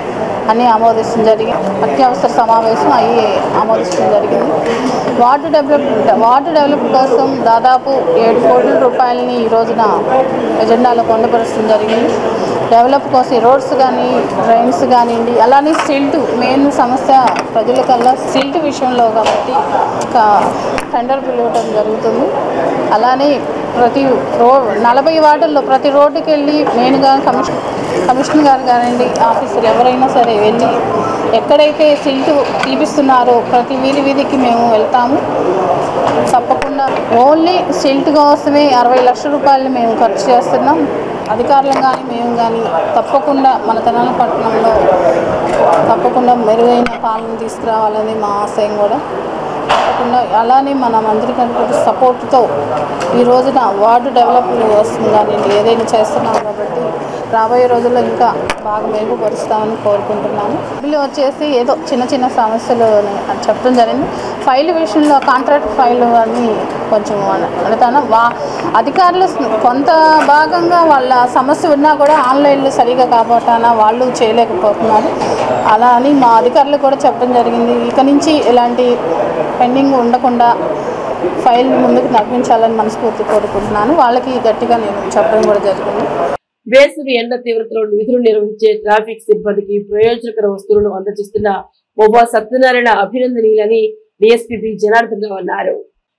అన్నీ ఆమోదించడం జరిగింది. అత్యవసర సమావేశం అవి ఆమోదించడం జరిగింది. వార్డు డెవలప్ కోసం దాదాపు 7 కోట్ల రూపాయలని ఈ రోజున ఎజెండాలో పొందుపరచడం జరిగింది. డెవలప్ కోసం రోడ్స్ కానీ డ్రైన్స్ కానివ్వండి, అలానే సిల్ట్ మెయిన్ సమస్య ప్రజలకల్లా సిల్ట్ విషయంలో కాబట్టి టెండర్ పిలవటం జరుగుతుంది. అలానే ప్రతి 40 వార్డుల్లో ప్రతి రోడ్డుకి వెళ్ళి మెయిన్గా కమిషనర్ గారు కానివ్వండి, ఆఫీసర్ ఎవరైనా సరే వెళ్ళి ఎక్కడైతే సిల్ట్ తీపిస్తున్నారో ప్రతి వీధికి మేము వెళ్తాము. తప్పకుండా ఓన్లీ సిల్ట్ కోసమే 60 లక్షల రూపాయలు మేము ఖర్చు చేస్తున్నాం. అధికారులు కానీ మేము కానీ తప్పకుండా మన తెనాలి పట్టణంలో తప్పకుండా మెరుగైన పాలన తీసుకురావాలని మా ఆశయం కూడా. తప్పకుండా అలానే మన మంత్రి గారి సపోర్ట్తో ఈ రోజున వార్డు డెవలప్మెంట్ వస్తుంది కానీ ఏదైనా చేస్తున్నాం కాబట్టి రాబోయే రోజుల్లో ఇంకా బాగా మెరుగుపరుస్తామని కోరుకుంటున్నాను. వీళ్ళు వచ్చేసి ఏదో చిన్న సమస్యలు చెప్పడం జరిగింది. ఫైల్ విషయంలో కాంట్రాక్ట్ ఫైల్ అన్నీ కొంచెం అడుగుతాను. అధికారులు కొంత భాగంగా వాళ్ళ సమస్య ఉన్నా కూడా ఆన్లైన్లో సరిగా కాబట్టానా వాళ్ళు చేయలేకపోతున్నారు. అలా అని మా అధికారులు కూడా చెప్పడం జరిగింది. ఇక నుంచి ఇలాంటి పెండింగ్ ఉండకుండా ఫైల్ ముందుకు నడిపించాలని మనస్ఫూర్తి కోరుకుంటున్నాను. వాళ్ళకి గట్టిగా నేను చెప్పడం కూడా జరిగింది. వేసవి ఎండ తీవ్రతలో విధులు నిర్వహించే ట్రాఫిక్ సిబ్బందికి ప్రయోజనకర వస్తువులను అందజేస్తున్న మోవా సత్యనారాయణ అభినందనీయులని డీఎస్పీ బి జనార్దన్ రావు అన్నారు.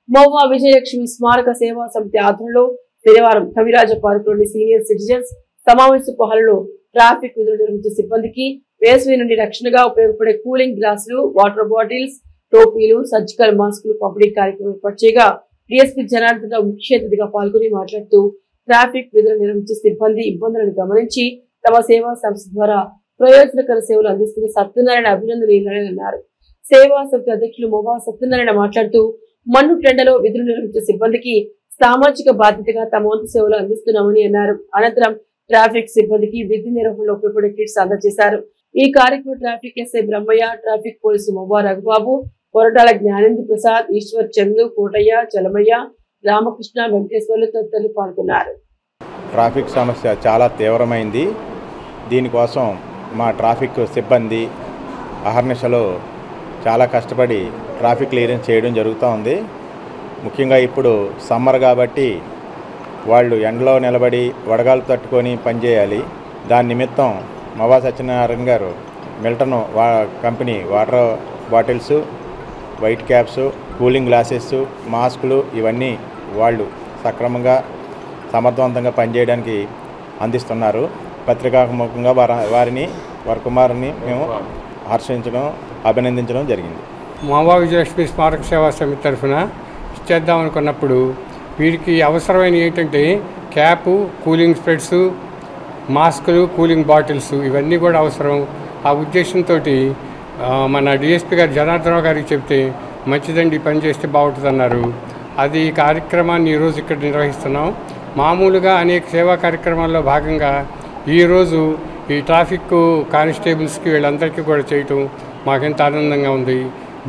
మోవా విజయలక్ష్మి స్మారక సేవా సమితి ఆధ్వర్యంలో శనివారం కవిరాజ పార్కులోని సీనియర్ సిటిజన్స్ సమావేశపు హాలులో ట్రాఫిక్ విధులు నిర్వహించే సిబ్బందికి వేసవి నుండి రక్షణగా ఉపయోగపడే కూలింగ్ గ్లాసులు, వాటర్ బాటిల్స్, టోపీలు, సర్జికల్ మాస్కులు పంపిణీ కార్యక్రమం ఏర్పాటు చేయగా డీఎస్పీ జనార్దన్ రావు ముఖ్య అతిథిగా పాల్గొని మాట్లాడుతూ ట్రాఫిక్ విధులు నిర్వహించే సిబ్బంది ఇబ్బందులను గమనించి తమ సేవా సంస్థ ద్వారా ప్రయోజనకర సేవలు అందిస్తున్న సత్యనారాయణ అభినందనీయులని అన్నారు. సేవా సమితి అధ్యక్షులు మోవా సత్యనారాయణ మాట్లాడుతూ మన్ను టెండలో విధులు నిర్వహించే సిబ్బందికి సామాజిక బాధ్యతగా తమ వంతు సేవలు అందిస్తున్నామని అన్నారు. అనంతరం ట్రాఫిక్ సిబ్బందికి విధి నిర్వహణలో ఉపయోగపడే కిట్స్ అందజేశారు. ఈ కార్యక్రమం traffic SI Brahmaiah, traffic police మోవా రఘుబాబు, కొరటాల జ్ఞానేంద్ర ప్రసాద్, ఈశ్వర్ చందు, కోటయ్య, చలమయ్య, రామకృష్ణ, వెంకటేశ్వర్లు తదితరులు పాల్గొన్నారు. ట్రాఫిక్ సమస్య చాలా తీవ్రమైంది. దీనికోసం మా ట్రాఫిక్ సిబ్బంది అహర్నిశలో చాలా కష్టపడి ట్రాఫిక్ క్లియరెన్స్ చేయడం జరుగుతూ ఉంది. ముఖ్యంగా ఇప్పుడు సమ్మర్ కాబట్టి వాళ్ళు ఎండలో నిలబడి వడగాలు తట్టుకొని పనిచేయాలి. దాని నిమిత్తం మోవా సత్యనారాయణ గారు Milton company water bottles, white caps, cooling glasses, మాస్కులు ఇవన్నీ వాళ్ళు సక్రమంగా సమర్థవంతంగా పనిచేయడానికి అందిస్తున్నారు. పత్రికాముఖంగా వారి కుమారుని మేము హర్షించడం, అభినందించడం జరిగింది. మోవా విజయలక్ష్మి స్మారక సేవా సమితి తరఫున ఇచ్చేద్దాం అనుకున్నప్పుడు వీరికి అవసరమైన ఏంటంటే క్యాపు, కూలింగ్ స్ప్రెడ్స్, మాస్కులు, కూలింగ్ బాటిల్స్ ఇవన్నీ కూడా అవసరం. ఆ ఉద్దేశంతో మన డిఎస్పీ గారు జనార్దన్ గారికి చెప్తే మంచిదండి పని చేస్తే బాగుంటుంది అన్నారు. అది కార్యక్రమాన్ని ఈరోజు ఇక్కడ నిర్వహిస్తున్నాం. మామూలుగా అనేక సేవా కార్యక్రమాల్లో భాగంగా ఈరోజు ఈ ట్రాఫిక్ కానిస్టేబుల్స్కి వీళ్ళందరికీ కూడా చేయటం మాకెంత ఆనందంగా ఉంది.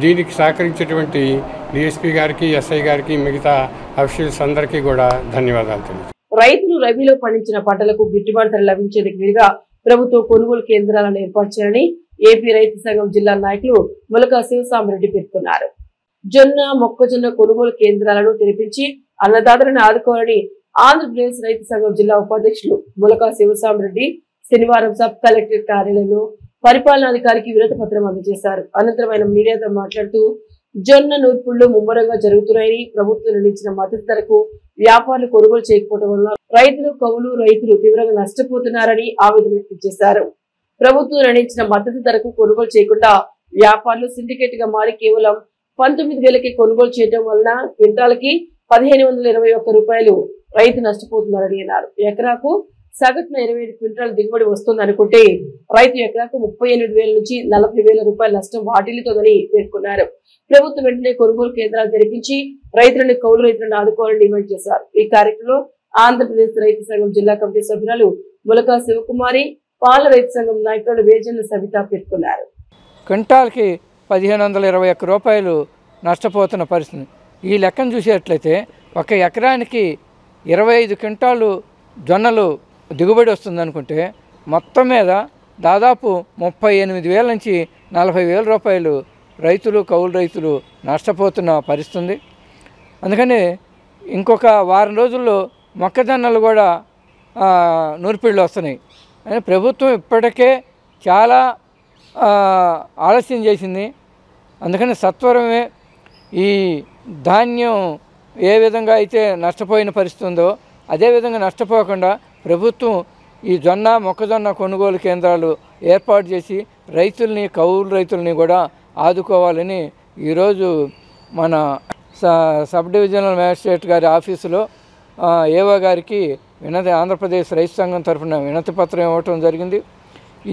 దీనికి సహకరించేటువంటి డిఎస్పీ గారికి, ఎస్ఐ గారికి, మిగతా అఫీషియల్స్ అందరికీ కూడా ధన్యవాదాలు తెలియజేస్తాను. రైతులు రబీలో పండించిన పంటలకు గిట్టుబాటు ధర లభించేందుకు వీలుగా ప్రభుత్వ కొనుగోలు కేంద్రాలను ఏర్పాటు చేయాలని ఏపీ రైతు సంఘం జిల్లా నాయకులు ములక శివసామిరెడ్డి పేర్కొన్నారు. జొన్న, మొక్కజొన్న కొనుగోలు కేంద్రాలను తెరిపించి అన్నదాతలను ఆదుకోవాలని ఆంధ్రప్రదేశ్ రైతు సంఘం జిల్లా ఉపాధ్యక్షులు ములక శివసామిరెడ్డి శనివారం సబ్ కలెక్టర్ కార్యాలయంలో పరిపాలనాధికారికి వినతి పత్రం అందజేశారు. అనంతరం ఆయన మీడియాతో మాట్లాడుతూ జొన్న నూర్పుళ్లు ముమ్మరంగా జరుగుతున్నాయని ప్రభుత్వం నిర్ణయించిన మద్దతు ధరకు వ్యాపారులు కొనుగోలు చేయకపోవడం వల్ల రైతులు కౌలు రైతులు తీవ్రంగా నష్టపోతున్నారని ఆవేదన వ్యక్తం చేశారు. ప్రభుత్వం నిర్ణయించిన మద్దతు ధరకు కొనుగోలు చేయకుండా వ్యాపారులు సిండికేట్ గా మారి కేవలం 19,000కి కొనుగోలు చేయడం వలన క్వింటాలకి 1,521 రూపాయలు రైతు నష్టపోతున్నారని అన్నారు. ఎకరాకు సగటున 25 క్వింటాల దిగుబడి వస్తుందనుకుంటే రైతు ఎకరాకు 38,000 నుంచి 40,000 రూపాయల నష్టం వాటిల్లుతోందని పేర్కొన్నారు. ప్రభుత్వం వెంటనే కొనుగోలు కేంద్రాలు తెరిపించి రైతులను కౌలు రైతులను ఆదుకోవాలని డిమాండ్ చేశారు. ఈ కార్యక్రమంలో ఆంధ్రప్రదేశ్ రైతు సంఘం జిల్లా కమిటీ సభ్యురాలు ములకా శివకుమారి, పాల రైతు సంఘం నాయకులు వేజన్న సవిత పేర్కొన్నారు. క్వింటాల్కి 1,521 రూపాయలు నష్టపోతున్న పరిస్థితి. ఈ లెక్కను చూసేట్లయితే ఒక ఎకరానికి 25 క్వింటాలు జొన్నలు దిగుబడి వస్తుందనుకుంటే మొత్తం మీద దాదాపు 38,000 నుంచి 40,000 రూపాయలు రైతులు కౌలు రైతులు నష్టపోతున్న పరిస్థితి. అందుకని ఇంకొక వారం రోజుల్లో మొక్కజొన్నలు కూడా నూర్పిళ్ళు వస్తున్నాయి. ప్రభుత్వం ఇప్పటికే చాలా ఆలస్యం చేసింది. అందుకని సత్వరమే ఈ ధాన్యం ఏ విధంగా అయితే నష్టపోయిన పరిస్థితి ఉందో అదేవిధంగా నష్టపోకుండా ప్రభుత్వం ఈ జొన్న మొక్కజొన్న కొనుగోలు కేంద్రాలు ఏర్పాటు చేసి రైతుల్ని కౌలు రైతుల్ని కూడా ఆదుకోవాలని ఈరోజు మన సబ్ డివిజనల్ మ్యాజిస్ట్రేట్ గారి ఆఫీసులో ఏవో గారికి ఆంధ్రప్రదేశ్ రైతు సంఘం తరఫున వినతి పత్రం ఇవ్వటం జరిగింది.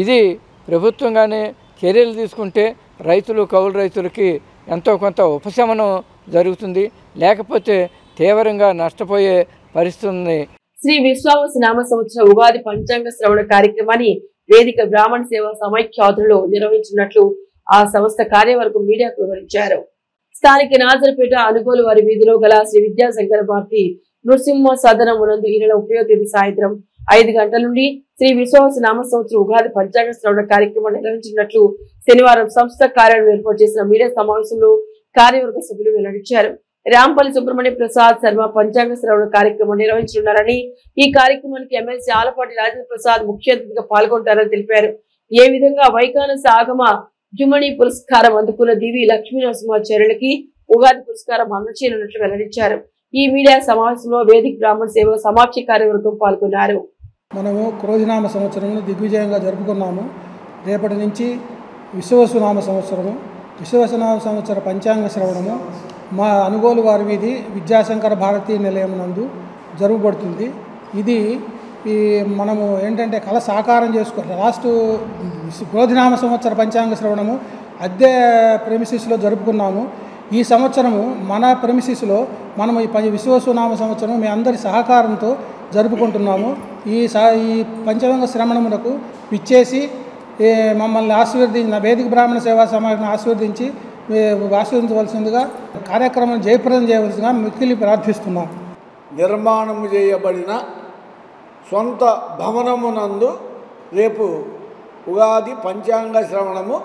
ఇది ప్రభుత్వంగానే చర్యలు తీసుకుంటే రైతులు కౌలు రైతులకి ఎంతో కొంత ఉపశమనం జరుగుతుంది, లేకపోతే తీవ్రంగా నష్టపోయే పరిస్థితి ఉంది. శ్రీ విశ్వావస నామ సంవత్సర ఉగాది పంచాంగ శ్రవణ కార్యక్రమాన్ని వేదిక బ్రాహ్మణ సేవా సమైక్యాదులలో నిర్వహించినట్లు ఆ సంస్థ కార్యవర్గం మీడియాకు వివరించారు. స్థానిక నాజర్పేట అనుగోలు వారి వీధిలో గల శ్రీ విద్యాశంకర భారతి నృసింహ సదనం నందు ఈ నెల 30వ తేదీ సాయంత్రం 5 గంటల నుండి శ్రీ విశ్వావస నామ సంవత్సర ఉగాది పంచాంగ శ్రవణ కార్యక్రమం నిర్వహించినట్లు శనివారం సంస్థ కార్యాలయం ఏర్పాటు చేసిన మీడియా సమావేశంలో కార్యవర్గ సభ్యులు వెల్లడించారు. రాంపల్లి సుబ్రహ్మణ్య ప్రసాద్ శర్మ పంచాంగ శ్రవణ కార్యక్రమం నిర్వహించనున్నారని, ఈ కార్యక్రమానికి ఎమ్మెల్సీ ఆలపాటి రాజేంద్ర ప్రసాద్ ముఖ్య అతిథిగా పాల్గొంటారని తెలిపారు. ఏ విధంగా వైకానస ఆగమ జుమణి పురస్కారం అందుకున్న దివి లక్ష్మీ నరసింహాచార్యులకి ఉగాది పురస్కారం అందచేయనున్నట్లు వెల్లడించారు. ఈ మీడియా సమావేశంలో వేదిక బ్రాహ్మణ సేవ సమాఖ్య కార్యవర్గం పాల్గొన్నారు. మనము క్రోధినామ సంవత్సరంను దిగ్విజయంగా జరుపుకున్నాము. రేపటి నుంచి విశ్వవసునామ సంవత్సరము, విశ్వవసునామ సంవత్సర పంచాంగ శ్రవణము మా అనుగోలు వారి వీధి విద్యాశంకర భారతీ నిలయం నందు జరుగుబడుతుంది. ఇది మనము ఏంటంటే కళ సాకారం చేసుకోవాలి. లాస్ట్ క్రోధినామ సంవత్సర పంచాంగ శ్రవణము అద్దె ప్రెమిసిస్లో జరుపుకున్నాము. ఈ సంవత్సరము మన ప్రెమిసిస్లో మనము ఈ విశ్వవసునామ సంవత్సరం మీ అందరి సహకారంతో జరుపుకుంటున్నాము. ఈ పంచాంగ శ్రవణమునకు విచ్చేసి మమ్మల్ని ఆశీర్వదించిన వేదిక బ్రాహ్మణ సేవా సమాజాన్ని ఆశీర్వదించవలసిందిగా కార్యక్రమం జయప్రదం చేయవలసిందిగా మిక్కిలి ప్రార్థిస్తున్నాం. నిర్మాణము చేయబడిన సొంత భవనమునందు రేపు ఉగాది పంచాంగ శ్రవణము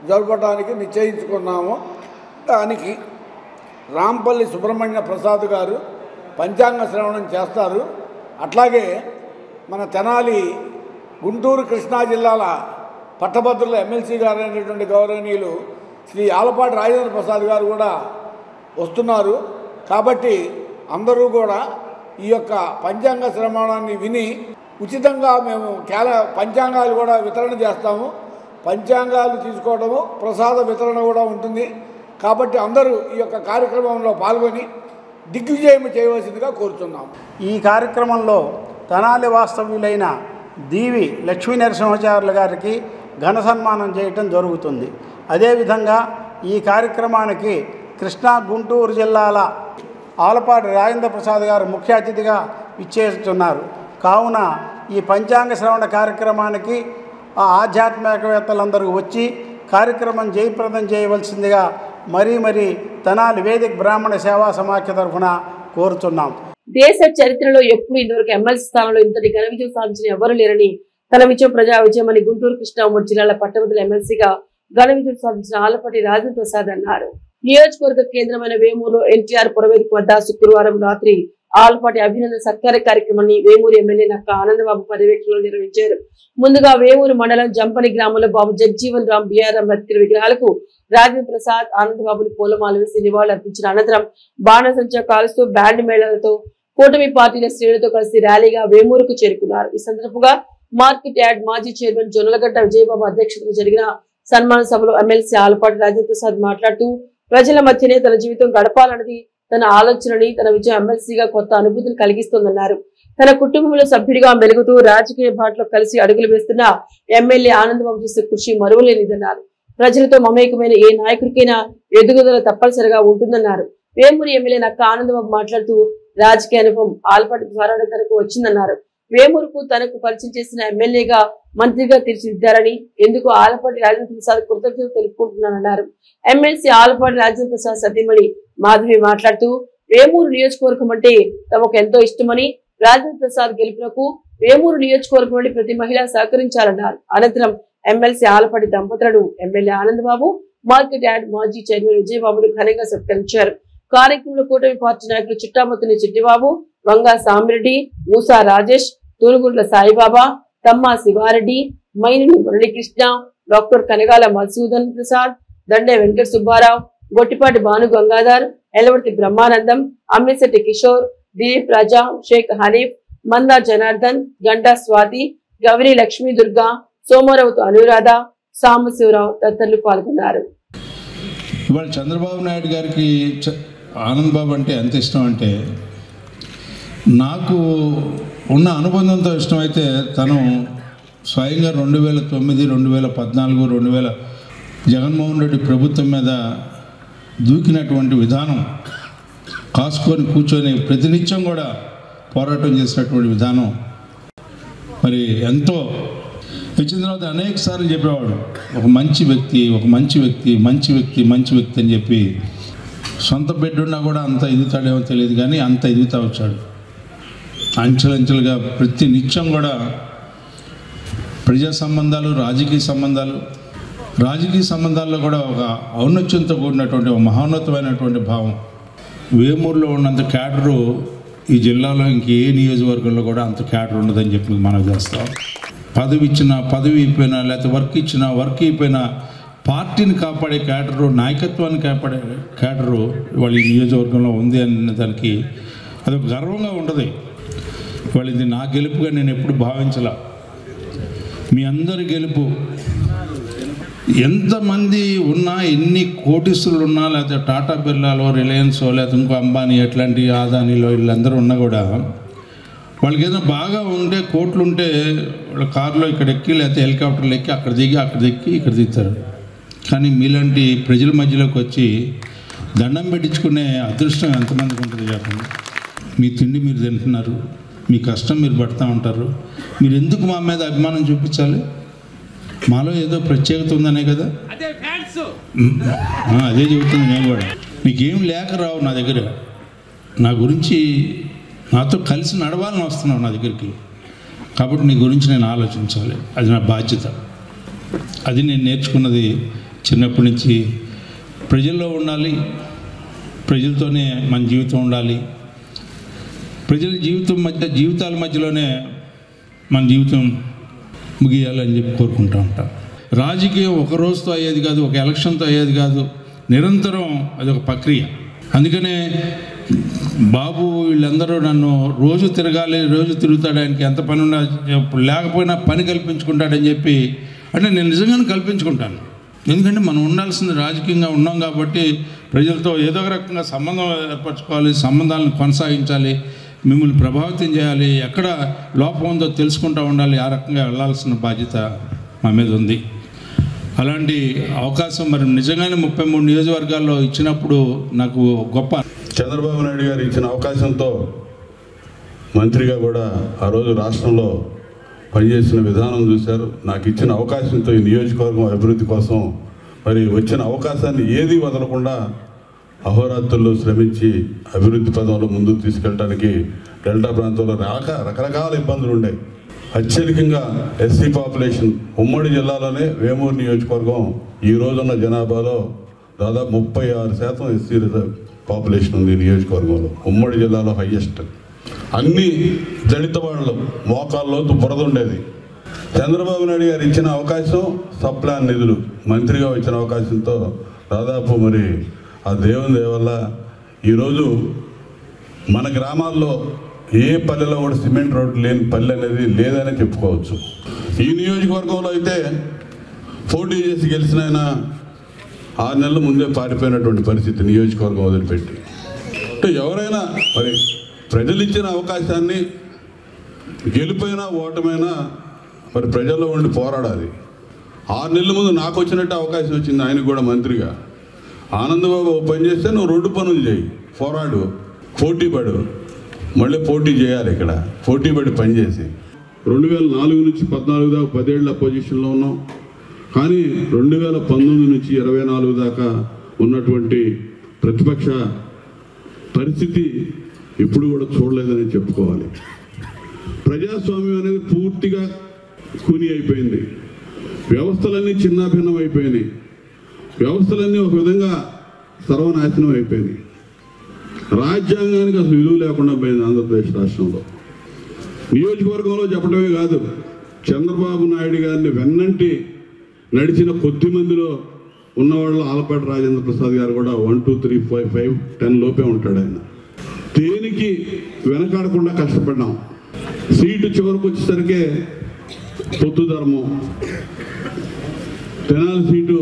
జరపడానికి నిశ్చయించుకున్నాము. దానికి రాంపల్లి సుబ్రహ్మణ్య ప్రసాద్ గారు పంచాంగ శ్రవణం చేస్తారు. అట్లాగే మన తెనాలి గుంటూరు కృష్ణా జిల్లాల పట్టభద్రుల ఎమ్మెల్సీ గారు అయినటువంటి గౌరవనీయులు శ్రీ ఆలపాటి రాజేంద్ర ప్రసాద్ గారు కూడా వస్తున్నారు. కాబట్టి అందరూ కూడా ఈ యొక్క పంచాంగ శ్రవణాన్ని విని ఉచితంగా మేము పంచాంగాలు కూడా వితరణ చేస్తాము. పంచాంగాలు తీసుకోవడము ప్రసాద వితరణ కూడా ఉంటుంది. కాబట్టి అందరూ ఈ యొక్క కార్యక్రమంలో పాల్గొని దిగ్విజయం చేయవలసిందిగా కోరుతున్నాము. ఈ కార్యక్రమంలో తెనాలి వాస్తవ్యులైన దీవి లక్ష్మీ నరసింహాచార్యుల గారికి ఘన సన్మానం చేయటం జరుగుతుంది. అదేవిధంగా ఈ కార్యక్రమానికి కృష్ణా గుంటూరు జిల్లాల ఆలపాటి రాజేంద్ర ప్రసాద్ గారు ముఖ్య అతిథిగా ఇచ్చేస్తున్నారు. కావున ఈ పంచాంగ శ్రవణ కార్యక్రమానికి ఆధ్యాత్మికవేత్తలందరూ వచ్చి కార్యక్రమం జయప్రదం చేయవలసిందిగా మరీ తెనాలి వేదిక బ్రాహ్మణ సేవా సమాఖ్య తరఫున కోరుతున్నాం. దేశ చరిత్రలో ఎప్పుడు ఇంతవరకు ఎమ్మెల్సీ స్థానంలో ఇంతటి ఘన విజయం సాధించిన ఎవరు లేరని, తన విజయం ప్రజా విజయం అని గుంటూరు కృష్ణా ఉమ్మడి జిల్లాల పట్టభద్రుల ఎమ్మెల్సీగా ఘన విజయం సాధించిన ఆలపాటి రాజేంద్ర ప్రసాద్ అన్నారు. నియోజకవర్గ కేంద్రమైన వేమూరులో ఎన్టీఆర్ పురవేదిక వద్ద శుక్రవారం రాత్రి ఆలపాటి అభినందన సత్కార కార్యక్రమాన్ని వేమూరు ఎమ్మెల్యే నక్క ఆనందబాబు పర్యవేక్షణలో నిర్వహించారు. ముందుగా వేమూరు మండలం జంపని గ్రామంలో బాబు జగ్జీవన్ రామ్ బిఆర్ అంబేద్కర్ విగ్రహాలకు రాజేంద్ర ప్రసాద్ ఆనందబాబుని పూలమాల వేసి నివాళులర్పించిన అనంతరం బాణసంచా కాలుస్తూ బ్యాండ్ మేళాలతో కూటమి పార్టీల శ్రేణులతో కలిసి ర్యాలీగా వేమూరుకు చేరుకున్నారు. ఈ సందర్భంగా మార్కెట్ యార్డ్ మాజీ చైర్మన్ జొన్నలగడ్డ విజయబాబు అధ్యక్షతన జరిగిన సన్మాన సభలో ఎమ్మెల్సీ ఆలపాటి రాజేంద్ర ప్రసాద్ మాట్లాడుతూ ప్రజల మధ్యనే తన జీవితం గడపాలన్నది తన ఆలోచనని, తన విజయం ఎమ్మెల్సీగా కొత్త అనుభూతిని కలిగిస్తోందన్నారు. తన కుటుంబంలో సభ్యుడిగా మెలుగుతూ రాజకీయ బాటలో కలిసి అడుగులు వేస్తున్న ఎమ్మెల్యే ఆనందబాబు చేసే కృషి మరువలేనిదన్నారు. ప్రజలతో మమేకమైన ఏ నాయకుడికైనా ఎదుగుదల తప్పనిసరిగా ఉంటుందన్నారు. వేమూరు ఎమ్మెల్యే నక్క ఆనందబాబు మాట్లాడుతూ రాజకీయ అనుభవం ఆలపాటి ద్వారానే తనకు వచ్చిందన్నారు. వేమూరుకు తనకు పరిచయం చేసిన ఎమ్మెల్యేగా మంత్రిగా తీర్చిదిద్దారని, ఎందుకు ఆలపాటి రాజేంద్ర ప్రసాద్ కృతజ్ఞతలు తెలుపుకుంటున్నానన్నారు. ఎమ్మెల్సీ ఆలపాటి రాజేంద్ర ప్రసాద్ సతీమణి మాధవి మాట్లాడుతూ వేమూరు నియోజకవర్గం అంటే తమకు ఎంతో ఇష్టమని, రాజేంద్ర ప్రసాద్ గెలుపునకు వేమూరు నియోజకవర్గం నుండి ప్రతి మహిళ సహకరించాలన్నారు. అనంతరం ఎమ్మెల్సీ ఆలపాటి దంపతులను ఎమ్మెల్యే ఆనందబాబు, మార్కెట్ యార్డ్ మాజీ చైర్మన్ విజయబాబును ఘనంగా సత్కరించారు. కార్యక్రమంలో కూటమి పార్టీ నాయకులు చిట్టామత్తుని చిట్టిబాబు, వంగా సామిరెడ్డి, మూసా రాజేష్, తూనుగుంట్ల సాయిబాబా, తమ్మా శివారెడ్డి, మైనిని మురళీకృష్ణ, డాక్టర్ కనగాల మధుసూదన్ ప్రసాద్, దండే వెంకట సుబ్బారావు, గొట్టిపాటి భాను గంగాధర్, ఎలవర్తి బ్రహ్మానందం, అమ్మిశెట్టి కిషోర్, దిలీప్ రాజా, షేక్ హనీఫ్, మందా జనార్దన్, గంటా స్వాతి, గౌరీ లక్ష్మీ దుర్గా, సోమరావుతో అనురాధ, సాంబశివరావు తదితరులు పాల్గొన్నారు. ఇవాళ చంద్రబాబు నాయుడు గారికి ఆనంద్ బాబు అంటే ఎంత ఇష్టం అంటే, నాకు ఉన్న అనుబంధంతో ఇష్టమైతే తను స్వయంగా 2009, 2014, 2000 జగన్మోహన్ రెడ్డి ప్రభుత్వం మీద దూకినటువంటి విధానం, కాసుకొని కూర్చొని ప్రతినిత్యం కూడా పోరాటం చేసినటువంటి విధానం మరి ఎంతో వచ్చిన తర్వాత అనేక సార్లు చెప్పేవాడు, ఒక మంచి వ్యక్తి, ఒక మంచి వ్యక్తి, మంచి వ్యక్తి, మంచి వ్యక్తి అని చెప్పి. సొంత బిడ్డున్నా కూడా అంత ఎదుగుతాడేమో తెలియదు కానీ అంత ఎదుగుతా వచ్చాడు. అంచెలంచెలుగా ప్రతి నిత్యం కూడా ప్రజా సంబంధాలు, రాజకీయ సంబంధాల్లో కూడా ఒక ఔన్నత్యంతో కూడినటువంటి ఒక మహోన్నతమైనటువంటి భావం. వేమూరులో ఉన్నంత క్యాడరు ఈ జిల్లాలో ఇంకే నియోజకవర్గంలో కూడా అంత క్యాడర్ ఉండదని చెప్పి మనం చేస్తాం. పదవి ఇచ్చినా, పదవి అయిపోయినా, లేకపోతే వర్క్ అయిపోయినా పార్టీని కాపాడే క్యాడరు, నాయకత్వాన్ని కాపాడే క్యాడరు వాళ్ళ ఈ నియోజకవర్గంలో ఉంది అనే దానికి అదొక గర్వంగా ఉంటుంది. వాళ్ళు ఇది నా గెలుపుగా నేను ఎప్పుడు భావించలా. మీ అందరి గెలుపు. ఎంతమంది ఉన్నా, ఎన్ని కోటీసులు ఉన్నా, లేకపోతే టాటా బిర్లాలో, రిలయన్సో, లేకపోతే ఇంకో అంబానీ అట్లాంటి ఆదానీలో వీళ్ళందరూ ఉన్నా కూడా వాళ్ళకి ఏదైనా బాగా ఉంటే, కోట్లు ఉంటే వాళ్ళ కారులో ఇక్కడ ఎక్కి, లేకపోతే హెలికాప్టర్లు ఎక్కి అక్కడ దిగి ఇక్కడ దిగుతారు. కానీ మీలాంటి ప్రజల మధ్యలోకి వచ్చి దండం పెట్టించుకునే అదృష్టం ఎంతమందికి ఉంటుంది చెప్పండి. మీ తిండి మీరు తింటున్నారు, మీ కష్టం మీరు పడుతూ ఉంటారు. మీరు ఎందుకు మా మీద అభిమానం చూపించాలి? మాలో ఏదో ప్రత్యేకత ఉందనే కదా, అదే చెబుతుంది నేను కూడా. నీకేం లేక రావు నా దగ్గర, నా గురించి నాతో కలిసి నడవాలని వస్తున్నావు నా దగ్గరికి. కాబట్టి నీ గురించి నేను ఆలోచించాలి, అది నా బాధ్యత. అది నేను నేర్చుకున్నది చిన్నప్పటి నుంచి. ప్రజల్లో ఉండాలి, ప్రజలతోనే మన జీవితం ఉండాలి, ప్రజల జీవితాల మధ్యలోనే మన జీవితం ముగియాలని చెప్పి కోరుకుంటూ ఉంటాం. రాజకీయం ఒక రోజుతో అయ్యేది కాదు, ఒక ఎలక్షన్తో అయ్యేది కాదు, నిరంతరం అది ఒక ప్రక్రియ. అందుకనే బాబు వీళ్ళందరూ నన్ను రోజు తిరగాలి, రోజు తిరుగుతాడానికి ఎంత పని ఉన్నా లేకపోయినా పని కల్పించుకుంటాడని చెప్పి అంటే నేను నిజంగానే కల్పించుకుంటాను. ఎందుకంటే మనం ఉండాల్సింది రాజకీయంగా ఉన్నాం కాబట్టి ప్రజలతో ఏదో ఒక రకంగా సంబంధం ఏర్పరచుకోవాలి, సంబంధాలను కొనసాగించాలి, మిమ్మల్ని ప్రభావితం చేయాలి, ఎక్కడ లోపం ఉందో తెలుసుకుంటూ ఉండాలి. ఆ రకంగా వెళ్ళాల్సిన బాధ్యత మా మీద ఉంది. అలాంటి అవకాశం మరి నిజంగానే 33 నియోజకవర్గాల్లో ఇచ్చినప్పుడు నాకు గొప్ప. చంద్రబాబు నాయుడు గారు ఇచ్చిన అవకాశంతో మంత్రిగా కూడా ఆ రోజు రాష్ట్రంలో పనిచేసిన విధానం చూశారు. నాకు ఇచ్చిన అవకాశంతో ఈ నియోజకవర్గం అభివృద్ధి కోసం మరి వచ్చిన అవకాశాన్ని ఏది వదలకుండా అహోరాత్రులు శ్రమించి అభివృద్ధి పదంలో ముందుకు తీసుకెళ్ళడానికి డెల్టా ప్రాంతంలో రకరకాల ఇబ్బందులు ఉండేవి. అత్యధికంగా ఎస్సీ పాపులేషన్ ఉమ్మడి జిల్లాలోనే వేమూరు నియోజకవర్గం ఈ రోజున్న జనాభాలో దాదాపు 36% ఎస్సీ పాపులేషన్ ఉంది నియోజకవర్గంలో. ఉమ్మడి జిల్లాలో హైయెస్ట్. అన్ని దళిత వాళ్ళు మోకాల్లో బురద ఉండేది. చంద్రబాబు నాయుడు గారు ఇచ్చిన అవకాశం సప్లాన్ నిధులు మంత్రిగా ఇచ్చిన అవకాశంతో దాదాపు మరి ఆ దేవుని దయ వల్ల ఈరోజు మన గ్రామాల్లో ఏ పల్లెలో కూడా సిమెంట్ రోడ్డు లేని పల్లె అనేది లేదని చెప్పుకోవచ్చు. ఈ నియోజకవర్గంలో అయితే పోటీ చేసి గెలిచిన ఆయన 6 నెలల ముందే పారిపోయినటువంటి పరిస్థితి నియోజకవర్గం వదిలిపెట్టి. అంటే ఎవరైనా మరి ప్రజలు ఇచ్చిన అవకాశాన్ని గెలిపోయినా ఓటమైనా మరి ప్రజల్లో ఉండి పోరాడాలి. 6 నెలల ముందు నాకు వచ్చినట్టు అవకాశం వచ్చింది ఆయనకు కూడా మంత్రిగా. ఆనందబాబు పని చేస్తే నువ్వు 2 పనులు చేయి, పోరాడు, పోటీపడు, మళ్ళీ పోటీ చేయాలి. ఇక్కడ పోటీపడి పనిచేసి 2004 నుంచి 14 దాకా 10 ఏళ్ళ అపోజిషన్లో ఉన్నాం. కానీ 2019 నుంచి 24 దాకా ఉన్నటువంటి ప్రతిపక్ష పరిస్థితి ఎప్పుడు కూడా చూడలేదని చెప్పుకోవాలి. ప్రజాస్వామ్యం అనేది పూర్తిగా కూని అయిపోయింది. వ్యవస్థలన్నీ చిన్నాభిన్నం అయిపోయినాయి. వ్యవస్థలన్నీ ఒక విధంగా సర్వనాశనం అయిపోయినాయి. రాజ్యాంగానికి అసలు విలువ లేకుండా పోయింది ఆంధ్రప్రదేశ్ రాష్ట్రంలో. నియోజకవర్గంలో చెప్పడమే కాదు, చంద్రబాబు నాయుడు గారిని వెన్నంటి నడిచిన కొద్ది మందిలో ఉన్నవాళ్ళు ఆలపాటి రాజేంద్ర ప్రసాద్ గారు కూడా 1, 2, 3, 4, 5, 10 లోపే ఉంటాడు ఆయన. దేనికి వెనకాడకుండా కష్టపడ్డాం. సీటు చివరికి వచ్చేసరికే పొత్తు ధర్మం, తెనాలి సీటు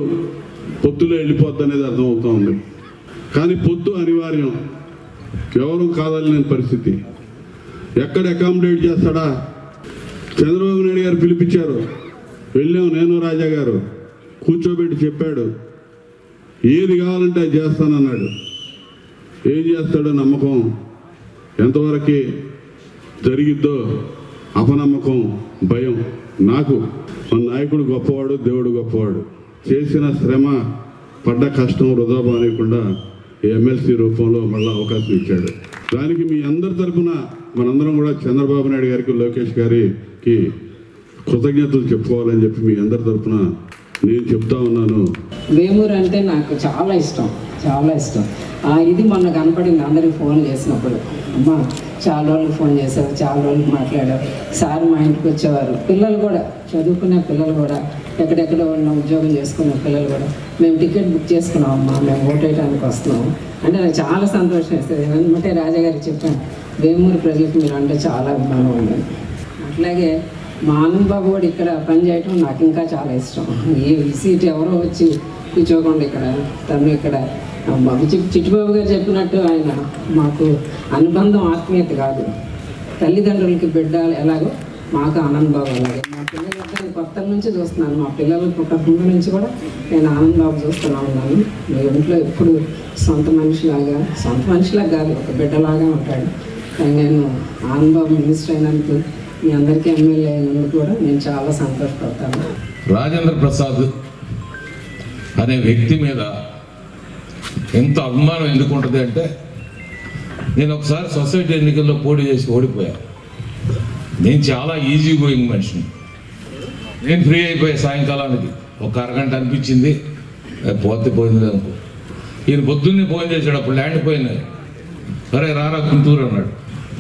పొత్తులో వెళ్ళిపోద్ది అనేది అర్థమవుతూ ఉంది. కానీ పొత్తు అనివార్యం, ఎవరు కాదలేని పరిస్థితి. ఎక్కడ అకామిడేట్ చేస్తాడా? చంద్రబాబు నాయుడు గారు పిలిపించారు, వెళ్ళాం, నేను రాజా గారు కూర్చోబెట్టి చెప్పాడు, ఏది కావాలంటే అది చేస్తానన్నాడు. ఏం చేస్తాడో నమ్మకం ఎంతవరకు జరిగిద్దో అపనమ్మకం, భయం. నాకు మన నాయకుడు గొప్పవాడు, దేవుడు గొప్పవాడు. చేసిన శ్రమ, పడ్డ కష్టం వృధా బానేయకుండా ఎమ్మెల్సీ రూపంలో మళ్ళీ అవకాశం ఇచ్చాడు. దానికి మీ అందరి తరఫున మనందరం కూడా చంద్రబాబు నాయుడు గారికి, లోకేష్ గారికి కృతజ్ఞతలు చెప్పుకోవాలని చెప్పి మీ అందరి తరఫున నేను చెప్తా ఉన్నాను. వేమూరు అంటే నాకు చాలా ఇష్టం, చాలా ఇష్టం. ఇది మొన్న కనపడింది అందరికి ఫోన్ చేసినప్పుడు. అమ్మా చాలా రోజులకు ఫోన్ చేశారు, చాలా రోజులకు మాట్లాడారు. సార్ మా ఇంటికి వచ్చేవారు. పిల్లలు కూడా, చదువుకునే పిల్లలు కూడా, ఎక్కడెక్కడో ఉన్న ఉద్యోగం చేసుకునే పిల్లలు కూడా, మేము టికెట్ బుక్ చేసుకున్నాం అమ్మా, మేము ఓటు వేయడానికి వస్తున్నాము అంటే నాకు చాలా సంతోషం వేస్తుంది. అంటే రాజాగారికి చెప్పాను, వేమూరు ప్రజలకు మీరు అంటే చాలా అభిమానం ఉంది. అట్లాగే మా ఆనంద్ బాబు కూడా ఇక్కడ పనిచేయటం నాకు ఇంకా చాలా ఇష్టం. ఈ సీట్ ఎవరో వచ్చి కూర్చోకుండా ఇక్కడ తను ఇక్కడ చిట్టుబాబు గారు చెప్పినట్టు ఆయన మాకు అనుబంధం ఆత్మీయత కాదు, తల్లిదండ్రులకి బిడ్డ ఎలాగో మాకు ఆనంద్ బాబు అలాగే. మా పిల్లలందరూ కొత్త నుంచి చూస్తున్నాను, మా పిల్లల ముందు నుంచి కూడా నేను ఆనంద్ బాబు చూస్తూనే ఉన్నాను. మీ ఇంట్లో ఎప్పుడు సొంత మనిషిలాగా కాదు, ఒక బిడ్డలాగా ఉంటాడు. కానీ నేను ఆనంద్ బాబు మినిస్టర్ అయినందుకు, మీ అందరికీ ఎమ్మెల్యే అయినందుకు కూడా నేను చాలా సంతోషపడతాను. రాజేంద్ర ప్రసాద్ అనే వ్యక్తి మీద ఎంత అభిమానం ఎందుకు ఉంటుంది అంటే, నేను ఒకసారి సొసైటీ ఎన్నికల్లో పోటీ చేసి ఓడిపోయాను. నేను చాలా ఈజీ గోయింగ్ మనిషిని. నేను ఫ్రీ అయిపోయా సాయంకాలానికి. ఒక అరగంట అనిపించింది, పోయింది అనుకో. ఈయన పొద్దున్నే ఫోన్ చేశాడు, అప్పుడు ల్యాండ్ పోయినాయి. సరే రారా గుంటూరు అన్నాడు.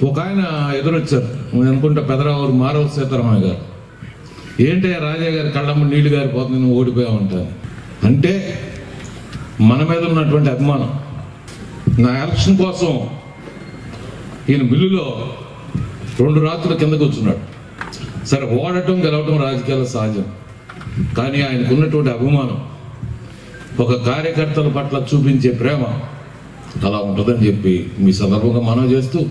ఒక ఆయన ఎదురొచ్చారు, నేను అనుకుంటా పెదరావూరు మారవ సీతారామయ్య గారు. ఏంటి రాజా గారి కళ్ళమ్మ నీళ్లు గారిపోతుంది, నువ్వు ఓడిపోయావంటాను. అంటే మన మీద ఉన్నటువంటి అభిమానం. నా ఎలక్షన్ కోసం ఈయన బిల్లులో 2 రాత్రుల కింద కూర్చున్నాడు. సరే ఓడటం గెలవటం రాజకీయాల సహజం, కానీ ఆయనకు ఉన్నటువంటి అభిమానం, ఒక కార్యకర్తల పట్ల చూపించే ప్రేమ అలా ఉంటుందని చెప్పి మీ సందర్భంగా మనం చేస్తూ,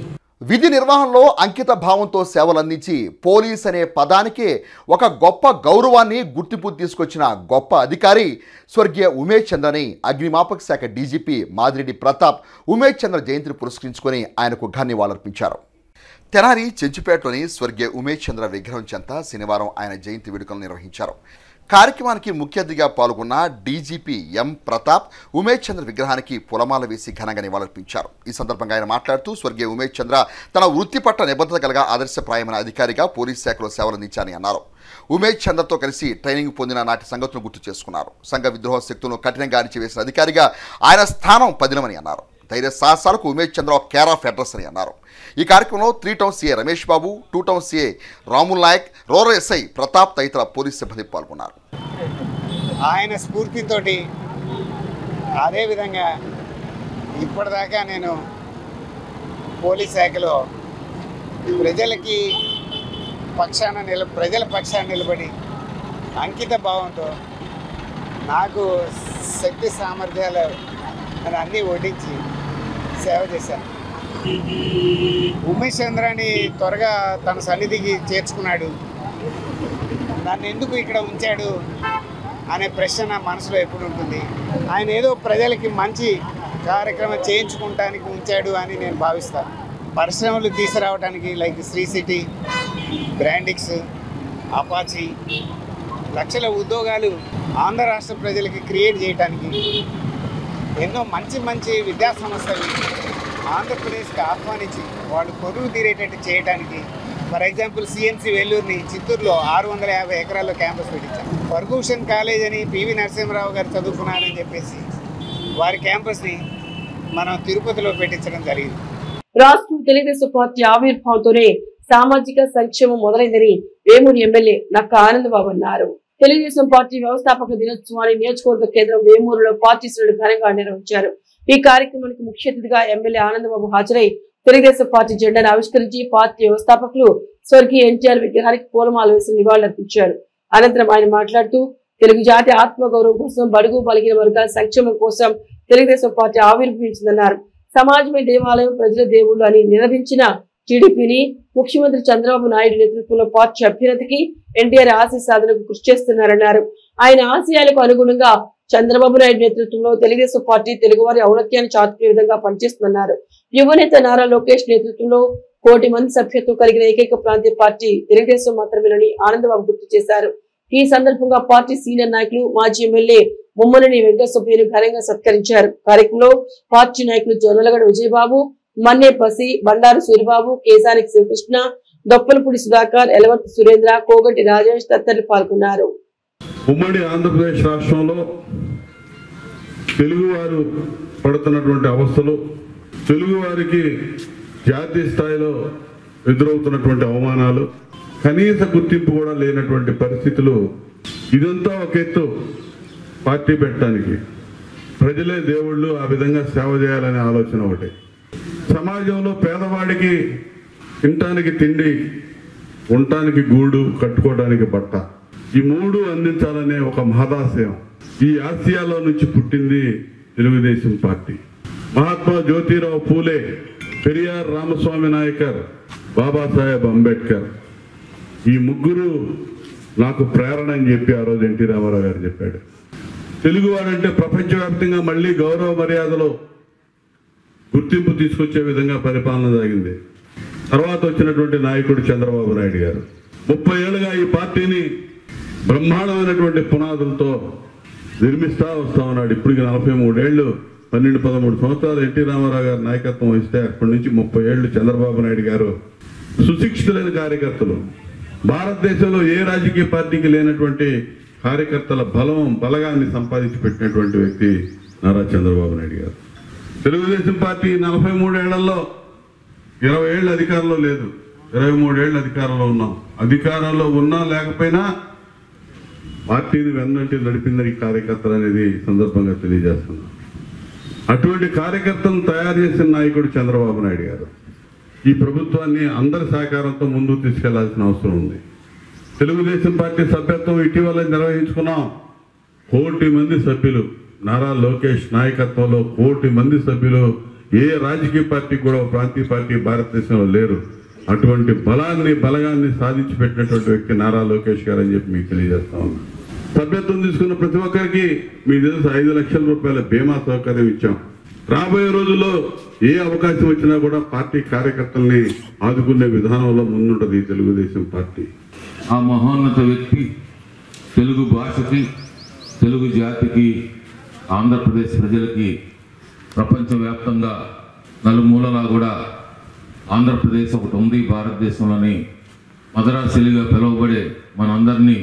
విధి నిర్వహణలో అంకిత భావంతో సేవలందించి పోలీస్ అనే పదానికే ఒక గొప్ప గౌరవాన్ని, గుర్తింపు తీసుకొచ్చిన గొప్ప అధికారి స్వర్గీయ ఉమేష్ చంద్రని అగ్నిమాపక శాఖ డీజీపీ మాదిరెడ్డి ప్రతాప్ ఉమేష్ చంద్ర జయంతిని పురస్కరించుకొని ఆయనకు ఘన్యవాదాలర్పించారు. తెనాలి చెంచుపేటలోని స్వర్గీయ ఉమేష్ చంద్ర విగ్రహం చెంత శనివారం ఆయన జయంతి వేడుకలు నిర్వహించారు. కార్యక్రమానికి ముఖ్య అతిథిగా పాల్గొన్న డీజీపీ ఎం ప్రతాప్ ఉమేష్ చంద్ర విగ్రహానికి పూలమాల వేసి ఘనంగా నివాళులర్పించారు. ఈ సందర్భంగా ఆయన మాట్లాడుతూ స్వర్గీయ ఉమేష్ చంద్ర తన వృత్తి పట్ల నిబద్ధత కలగా ఆదర్శప్రాయమైన అధికారిగా పోలీస్ శాఖలో సేవలందించారని అన్నారు. ఉమేష్ చంద్రతో కలిసి ట్రైనింగ్ పొందిన నాటి సంగతులను గుర్తు చేసుకున్నారు. సంఘ విద్రోహ శక్తులను కఠినంగా అణిచివేసిన అధికారిగా ఆయన స్థానం పదిలమని అన్నారు. ధైర్య సాహసాలకు Umesh Chandra care of address అని అన్నారు. ఈ కార్యక్రమంలో 3 town CA Ramesh Babu, 2 town CA Ramul Nayak, rural SI Pratap తదితర పోలీస్ సిబ్బంది పాల్గొన్నారు. ఆయన స్ఫూర్తితోటి అదేవిధంగా ఇప్పటిదాకా నేను పోలీస్ శాఖలో ప్రజల పక్షాన నిలబడి అంకిత భావంతో నాకు శక్తి సామర్థ్యాలు అన్నీ వడ్డించి సేవ చేశాను. ఉమేష్ చంద్రాన్ని త్వరగా తన సన్నిధికి చేర్చుకున్నాడు. నన్ను ఎందుకు ఇక్కడ ఉంచాడు అనే ప్రశ్న నా మనసులో ఎప్పుడు ఉంటుంది. ఆయన ఏదో ప్రజలకి మంచి కార్యక్రమం చేయించుకోవటానికి ఉంచాడు అని నేను భావిస్తాను. పరిశ్రమలు తీసుకురావడానికి like Sri City, Brandix, Apache లక్షల ఉద్యోగాలు ఆంధ్ర రాష్ట్ర ప్రజలకి క్రియేట్ చేయడానికి ఎన్నో మంచి మంచి విద్యా సంస్థలు ఆంధ్రప్రదేశ్కి ఆహ్వానించి వాళ్ళు కొరువు తీరేటట్టు చేయడానికి ఫర్ ఎగ్జాంపుల్ సిఎంసి వెల్లూరుని చిత్తూరులో 650 ఎకరాల్లో క్యాంపస్ పెట్టించారు. ఫర్గూషన్ కాలేజ్ అని పివి నరసింహరావు గారు చదువుకున్నారని చెప్పేసి వారి క్యాంపస్ని మనం తిరుపతిలో పెట్టించడం జరిగింది. రాష్ట్రం తెలుగుదేశం పార్టీ ఆవిర్భావంతోనే సామాజిక సంక్షేమం మొదలైందని వేమూరు ఎమ్మెల్యే నక్క ఆనందబాబు అన్నారు. తెలుగుదేశం పార్టీ వ్యవస్థాపక దినోత్సవాన్ని నియోజకవర్గ కేంద్రం వేమూరులో పార్టీ శ్రేణులు ఘనంగా నిర్వహించారు. ఈ కార్యక్రమానికి ముఖ్య అతిథిగా ఎమ్మెల్యే ఆనందబాబు హాజరై తెలుగుదేశం పార్టీ జెండాను ఆవిష్కరించి పార్టీ వ్యవస్థాపకులు స్వర్గీయ ఎన్టీఆర్ విగ్రహానికి పూలమాల వేసి నివాళులర్పించారు. అనంతరం ఆయన మాట్లాడుతూ తెలుగు జాతి ఆత్మగౌరవం కోసం, బడుగు బలిగిన వర్గాల సంక్షేమం కోసం తెలుగుదేశం పార్టీ ఆవిర్భవించిందన్నారు. సమాజమే దేవాలయం, ప్రజల దేవుళ్ళు అని నినదించిన టీడీపీని ముఖ్యమంత్రి చంద్రబాబు నాయుడు నేతృత్వంలో పార్టీ అభ్యున్నతికి, ఎన్టీఆర్ ఆశయ సాధనకు కృషి చేస్తున్నారన్నారు. ఆయన ఆశయాలకు అనుగుణంగా చంద్రబాబు నాయుడు నేతృత్వంలో తెలుగుదేశం పార్టీ తెలుగువారి ఔన్నత్యాన్ని చాటుకునే విధంగా పనిచేస్తుందన్నారు. యువనేత నారా లోకేష్ నేతృత్వంలో 1 కోటి మంది సభ్యత్వం కలిగిన ఏకైక ప్రాంతీయ పార్టీ తెలుగుదేశం మాత్రమేనని ఆనందబాబు గుర్తు చేశారు. ఈ సందర్భంగా పార్టీ సీనియర్ నాయకులు, మాజీ ఎమ్మెల్యే ముమ్మనని వెంకటసుబ్బయ్యను ఘనంగా సత్కరించారు. కార్యక్రమంలో పార్టీ నాయకులు జొన్నలగడ విజయబాబు, మన్నే పసి, బండారు సూరిబాబు, కేసానికి శివకృష్ణ, దొప్పలపూడి సుధాకర్, ఎలవర్తి సురేంద్ర, కోగటి రాజేష్ తదితరులు పాల్గొన్నారు. ఉమ్మడి ఆంధ్రప్రదేశ్ రాష్ట్రంలో తెలుగువారు పడుతున్నటువంటి అవస్థలు, తెలుగువారికి జాతీయ స్థాయిలో ఎదురవుతున్నటువంటి అవమానాలు, కనీస గుర్తింపు కూడా లేనటువంటి పరిస్థితులు, ఇదంతా ఒక ఎత్తు పార్టీ పెట్టడానికి. ప్రజలే దేవుళ్ళు, ఆ విధంగా సేవ చేయాలనే ఆలోచన ఒకటి. సమాజంలో పేదవాడికి తినటానికి తిండి, ఉండటానికి గూడు, కట్టుకోవడానికి బట్ట, ఈ 3 అందించాలనే ఒక మహదాశయం. ఈ ఆసియాలో నుంచి పుట్టింది తెలుగుదేశం పార్టీ. మహాత్మా జ్యోతిరావు పూలే, పెరియార్ రామస్వామి నాయకర్, బాబాసాహెబ్ అంబేద్కర్, ఈ 3 నాకు ప్రేరణ అని చెప్పి ఆ రోజు ఎన్టీ రామారావు గారు చెప్పాడు. తెలుగువాడంటే ప్రపంచవ్యాప్తంగా మళ్ళీ గౌరవ మర్యాదలో గుర్తింపు తీసుకొచ్చే విధంగా పరిపాలన సాగింది. తర్వాత వచ్చినటువంటి నాయకుడు చంద్రబాబు నాయుడు గారు 30 ఏళ్ళుగా ఈ పార్టీని బ్రహ్మాండమైనటువంటి పునాదులతో నిర్మిస్తా వస్తా ఉన్నాడు. ఇప్పటికి 43 ఏళ్ళు, 12-13 సంవత్సరాలు ఎన్టీ రామారావు గారు నాయకత్వం వహిస్తే అప్పటి నుంచి 30 ఏళ్ళు చంద్రబాబు నాయుడు గారు సుశిక్షితులైన కార్యకర్తలు, భారతదేశంలో ఏ రాజకీయ పార్టీకి లేనటువంటి కార్యకర్తల బలగాన్ని సంపాదించి పెట్టినటువంటి వ్యక్తి నారా చంద్రబాబు నాయుడు గారు. తెలుగుదేశం పార్టీ 43 ఏళ్లలో 20 ఏళ్ళు అధికారంలో లేదు, 23 ఏళ్ళు అధికారంలో ఉన్నాం. అధికారంలో ఉన్నా లేకపోయినా పార్టీని వెన్నంటి నడిపిందని కార్యకర్తలు అనేది సందర్భంగా తెలియజేస్తున్నాం. అటువంటి కార్యకర్తలను తయారు చేసిన నాయకుడు చంద్రబాబు నాయుడు గారు. ఈ ప్రభుత్వాన్ని అందరి సహకారంతో ముందుకు తీసుకెళ్లాల్సిన అవసరం ఉంది. తెలుగుదేశం పార్టీ సభ్యత్వం ఇటీవల నిర్వహించుకున్నాం. 1 కోటి మంది సభ్యులు, నారా లోకేష్ నాయకత్వంలో 1 కోటి మంది సభ్యులు. ఏ రాజకీయ పార్టీ కూడా ప్రాంతీయ పార్టీ భారతదేశంలో లేరు. అటువంటి బలగాన్ని సాధించి పెట్టినటువంటి వ్యక్తి నారా లోకేష్ గారు అని చెప్పి మీకు తెలియజేస్తా ఉన్నా. సభ్యత్వం తీసుకున్న ప్రతి ఒక్కరికి మీకు తెలుసు 5 లక్షల రూపాయల బీమా సౌకర్యం ఇచ్చాం. రాబోయే రోజుల్లో ఏ అవకాశం వచ్చినా కూడా పార్టీ కార్యకర్తల్ని ఆదుకునే విధానంలో ముందుంటది తెలుగుదేశం పార్టీ. ఆ మహోన్నత వ్యక్తి తెలుగు భాషకి, తెలుగు జాతికి, ఆంధ్రప్రదేశ్ ప్రజలకి ప్రపంచవ్యాప్తంగా నలుమూలలా కూడా ఆంధ్రప్రదేశ్ ఒకటి ఉంది భారతదేశంలోని మదరాసిలిగా పిలువబడే మనందరినీ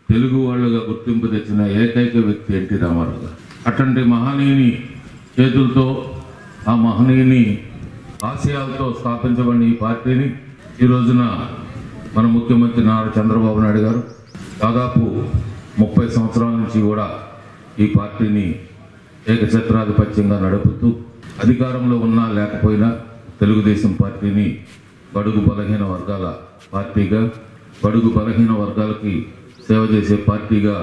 తెలుగు వాళ్ళుగా గుర్తింపు తెచ్చిన ఏకైక వ్యక్తి ఎన్టీ రామారావు గారు. అటువంటి మహనీయుని చేతులతో, ఆ మహనీయుని ఆశయాలతో స్థాపించబడిన ఈ పార్టీని ఈ రోజున మన ముఖ్యమంత్రి నారా చంద్రబాబు నాయుడు గారు దాదాపు 30 సంవత్సరాల నుంచి కూడా ఈ పార్టీని ఏకఛత్రాధిపత్యంగా నడుపుతూ అధికారంలో ఉన్నా లేకపోయినా తెలుగుదేశం పార్టీని బడుగు బలహీన వర్గాల పార్టీగా, బడుగు బలహీన వర్గాలకి సేవ చేసే పార్టీగా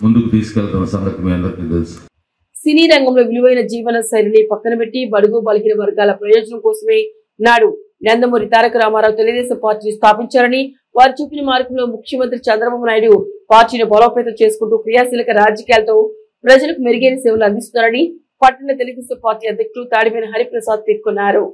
ముందుకు తీసుకెళ్తున్న సంగతి మీ అందరికీ తెలుసు. సినీ రంగంలో విలువైన జీవన శైలిని పక్కన పెట్టి బడుగు బలహీన వర్గాల ప్రయోజనం కోసమే నాడు నందమూరి తారక రామారావు తెలుగుదేశం పార్టీని స్థాపించారని, వారు చూపిన మార్గంలో ముఖ్యమంత్రి చంద్రబాబు నాయుడు పార్టీని బలోపేతం చేసుకుంటూ క్రియాశీలక రాజకీయాలతో ప్రజలకు మెరుగైన సేవలు అందిస్తున్నారని పట్టణ తెలుగుదేశం పార్టీ అధ్యక్షులు తాడివేని హరిప్రసాద్ పేర్కొన్నారు.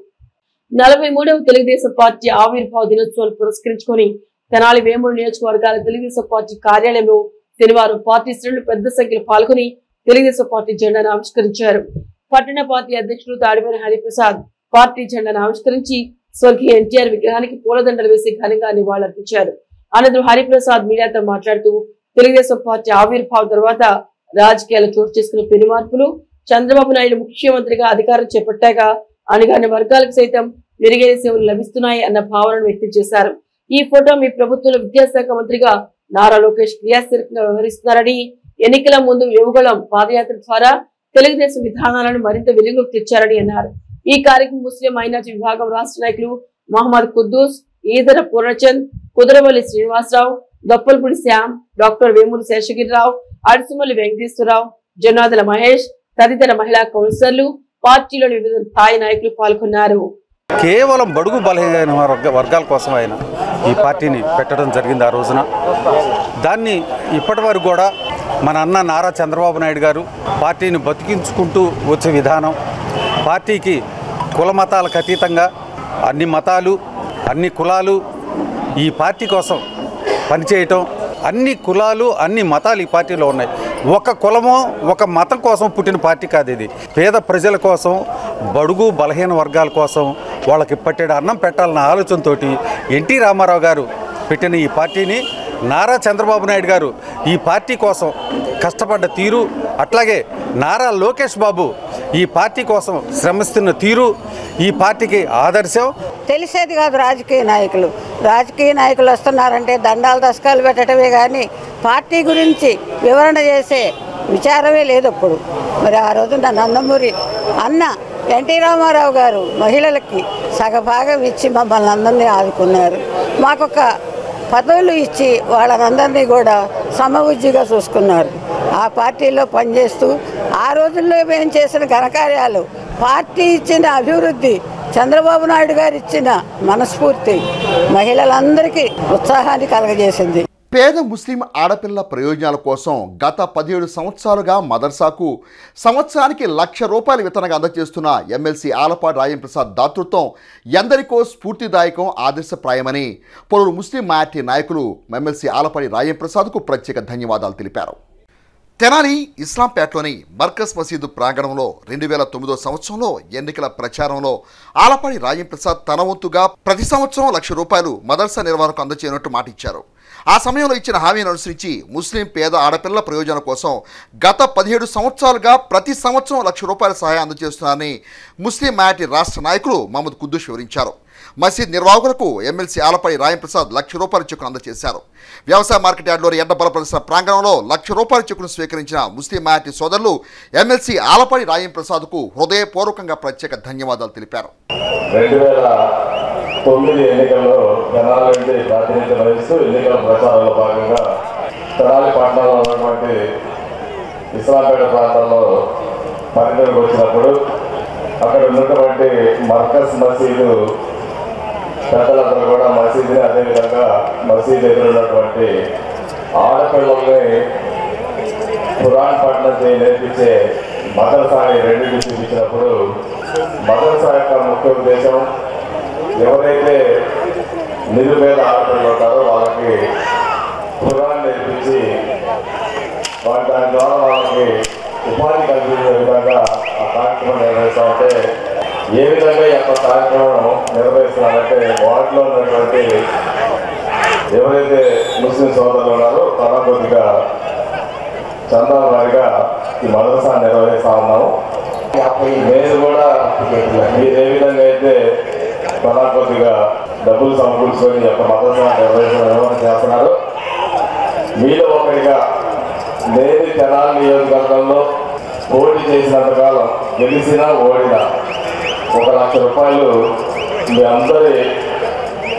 43వ తెలుగుదేశం పార్టీ ఆవిర్భావ దినోత్సవాన్ని పురస్కరించుకొని తెనాలి వేమూరు నియోజకవర్గాల తెలుగుదేశం పార్టీ కార్యాలయంలో శనివారం పార్టీ శ్రేణులు పెద్ద సంఖ్యలో పాల్గొని తెలుగుదేశం పార్టీ జెండాను ఆవిష్కరించారు. పట్టణ పార్టీ అధ్యక్షులు తాడివేని హరిప్రసాద్ పార్టీ జెండాను ఆవిష్కరించి స్వర్గీయ ఎన్టీఆర్ విగ్రహానికి పూలదండలు వేసి ఘనంగా నివాళులర్పించారు. అనంతరం హరిప్రసాద్ మీడియాతో మాట్లాడుతూ తెలుగుదేశం పార్టీ ఆవిర్భావం తర్వాత రాజకీయాలు చోటు చేసుకున్న పెను మార్పులు, చంద్రబాబు నాయుడు ముఖ్యమంత్రిగా అధికారం చేపట్టాక అణగారిన వర్గాలకు సైతం మెరుగైన సేవలు లభిస్తున్నాయి అన్న భావనను వ్యక్తం చేశారు. ఈ ఫోటో మీ ప్రభుత్వంలో విద్యాశాఖ మంత్రిగా నారా లోకేష్ క్రియాశీలకంగా వ్యవహరిస్తున్నారని, ఎన్నికల ముందు యువగళం పాదయాత్ర ద్వారా తెలుగుదేశం విధానాలను మరింత వెలుగులోకి తెచ్చారని అన్నారు. ఈ కార్యక్రమం ముస్లిం మైనార్టీ విభాగం రాష్ట్ర నాయకులు మహమ్మద్ కుద్దూస్, ఈదర పూర్ణచంద్, కుదరవల్లి శ్రీనివాసరావు, దొప్పలపూడి శ్యామ్, డాక్టర్ వేమూరి శేషగిరిరావు, అడిసిమల్లి వెంకటేశ్వరరావు, జనాదల మహేష్ తదితర మహిళా కౌన్సిలర్లు, పార్టీలోని వివిధ స్థాయి నాయకులు పాల్గొన్నారు. కేవలం బడుగు బలహీన వర్గాల కోసం ఆయన ఈ పార్టీని పెట్టడం జరిగింది. ఆ రోజున దాన్ని ఇప్పటి వరకు కూడా మన అన్న నారా చంద్రబాబు నాయుడు గారు పార్టీని బతికించుకుంటూ వచ్చే విధానం, పార్టీకి కుల మతాలకు అతీతంగా అన్ని మతాలు, అన్ని కులాలు ఈ పార్టీ కోసం పనిచేయటం, అన్ని కులాలు, అన్ని మతాలు ఈ పార్టీలో ఉన్నాయి. ఒక కులమో ఒక మతం కోసం పుట్టిన పార్టీ కాదు ఇది. పేద ప్రజల కోసం, బడుగు బలహీన వర్గాల కోసం వాళ్ళకి పట్టేడు అన్నం పెట్టాలన్న ఆలోచనతో ఎన్టీ రామారావు గారు పెట్టిన ఈ పార్టీని నారా చంద్రబాబు నాయుడు గారు ఈ పార్టీ కోసం కష్టపడ్డ తీరు, అట్లాగే నారా లోకేష్ బాబు ఈ పార్టీ కోసం శ్రమిస్తున్న తీరు ఈ పార్టీకి ఆదర్శం. తెలిసేది కాదు రాజకీయ నాయకులు వస్తున్నారంటే దండాలు దశకాలు పెట్టడమే కానీ పార్టీ గురించి వివరణ చేసే విచారమే లేదు అప్పుడు. మరి ఆ రోజున నందమూరి అన్న ఎన్టీ రామారావు గారు మహిళలకి సగభాగం ఇచ్చి మమ్మల్ని అందరినీ ఆదుకున్నారు. మాకొక పదవులు ఇచ్చి వాళ్ళనందరినీ కూడా సమబుద్ధిగా చూసుకున్నారు. ఆ పార్టీలో పనిచేస్తూ ఆ రోజుల్లో మేము చేసిన ఘనకార్యాలు, పార్టీ ఇచ్చిన అభివృద్ధి, చంద్రబాబు నాయుడు గారు ఇచ్చిన మనస్ఫూర్తి మహిళలందరికీ ఉత్సాహాన్ని కలగజేసింది. పేద ముస్లిం ఆడపిల్ల ప్రయోజనాల కోసం గత 17 సంవత్సరాలుగా మదర్సాకు సంవత్సరానికి ₹1,00,000 విత్తనంగా అందజేస్తున్న ఎమ్మెల్సీ ఆలపాటి రాజేంద్రప్రసాద్ దాతృత్వం ఎందరికో స్ఫూర్తిదాయకం, ఆదర్శప్రాయమని పలువురు ముస్లిం మైనారిటీ నాయకులు ఎమ్మెల్సీ ఆలపాటి రాజేంద్రప్రసాద్కు ప్రత్యేక ధన్యవాదాలు తెలిపారు. తెనాలి ఇస్లాంపేటలోని మర్కజ్ మసీదు ప్రాంగణంలో 2009 సంవత్సరంలో ఎన్నికల ప్రచారంలో ఆలపాటి రాజేంద్రప్రసాద్ తన వంతుగా ప్రతి సంవత్సరం ₹1,00,000 మదర్సా నిర్వహణకు అందజేయనట్టు మాటిచ్చారు. ఆ సమయంలో ఇచ్చిన హామీని అనుసరించి ముస్లిం పేద ఆడపిల్లల ప్రయోజనం కోసం గత 17 సంవత్సరాలుగా ప్రతి సంవత్సరం ₹1,00,000 సహాయం అందజేస్తున్నారని ముస్లిం మైనారిటీ రాష్ట్ర నాయకులు మహమ్మద్ కుద్దూస్ వివరించారు. మసీద్ నిర్వాహకులకు ఎమ్మెల్సీ ఆలపాటి రాజేంద్రప్రసాద్ ₹1,00,000 చెక్కును అందజేశారు. వ్యవసాయ మార్కెట్ యార్డులోని ఎడ్ల బల ప్రదర్శన ప్రాంగణంలో ₹1,00,000 చెక్కును స్వీకరించిన ముస్లిం మైనారిటీ సోదరులు ఎమ్మెల్సీ ఆలపాటి రాజేంద్రప్రసాద్కు హృదయపూర్వకంగా ప్రత్యేక ధన్యవాదాలు తెలిపారు. 2009 ఎన్నికల్లో తెనాలి నుండి ప్రాతినిధ్యం వహిస్తూ ఎన్నికల ప్రచారంలో భాగంగా తెనాలి పట్టణంలో ఉన్నటువంటి ఇస్లాంపేట ప్రాంతంలో పర్యటనకు వచ్చినప్పుడు అక్కడ ఉన్నటువంటి మర్కజ్ మసీదు పెద్దలందరూ కూడా మసీదుని, అదేవిధంగా మసీదు ఎదురున్నటువంటి ఆడపిల్లల్ని ఖురాన్ పఠనం నేర్పించే మదర్సాని రెండింటిని చూపించినప్పుడు మదర్సా యొక్క ముఖ్య ఉద్దేశం ఎవరైతే నిరుపేద ఆడపిల్లలు ఉంటారో వాళ్ళకి ఖురాన్ నేర్పించి దాని ద్వారా వాళ్ళకి ఉపాధి కల్పించే విధంగా ఆ కార్యక్రమం నిర్వహిస్తూ ఉంటే ఏ విధంగా ఈ యొక్క కార్యక్రమం నిర్వహిస్తూ చేస్తున్నారంటే వార్డులో ఉన్నటువంటి ఎవరైతే ముస్లిం సోదరులు ఉన్నారో తలా కొద్దిగా చందా వారిగా ఈ మదరసా నిర్వహిస్తా ఉన్నాము. నేను కూడా మీరు ఏ విధంగా అయితే తలా కొద్దిగా డబ్బులు సమకూర్చుకొని యొక్క మదరసా నిర్వహణ చేస్తున్నారు, మీలో ఒకరిగా నేను తెనాలి నియోజకవర్గంలో పోటీ చేసినంతకాలం గెలిచినా ఓడినా 1,00,000 రూపాయలు మీ అందరి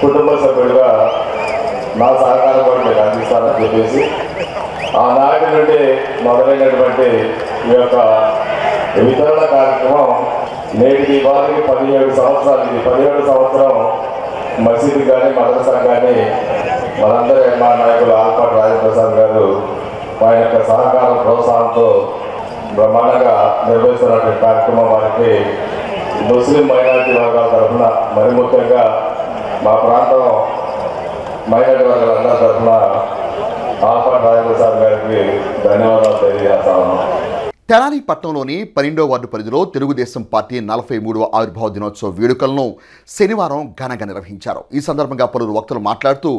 కుటుంబ సభ్యుడిగా నా సహకారం కూడా మీకు అందిస్తానని చెప్పేసి ఆనాటి నుండి మొదలైనటువంటి ఈ యొక్క వితరణ కార్యక్రమం నేటికి వారికి 17 సంవత్సరాలు. ఇది 17 సంవత్సరం మసీదు కానీ మదరసా కానీ మనందరి మా నాయకులు ఆల్పాటి రాజప్రసాద్ గారు మా యొక్క సహకార ప్రోత్సాహంతో బ్రహ్మాండంగా నిర్వహిస్తున్నటువంటి కార్యక్రమం వారికి ముస్లిం మైనారిటీ వర్గాల తరఫున మరి ముఖ్యంగా మా ప్రాంతం మైనారిటీ వర్గాలందరి తరఫున ఆల్పాటి రాజప్రసాద్ గారికి ధన్యవాదాలు తెలియజేస్తా ఉన్నాం. తెనాలి పట్టణంలోని 12వ వార్డు పరిధిలో తెలుగుదేశం పార్టీ 43వ ఆవిర్భావ దినోత్సవ వేడుకలను శనివారం ఘనంగా నిర్వహించారు. ఈ సందర్భంగా పలువురు వక్తలు మాట్లాడుతూ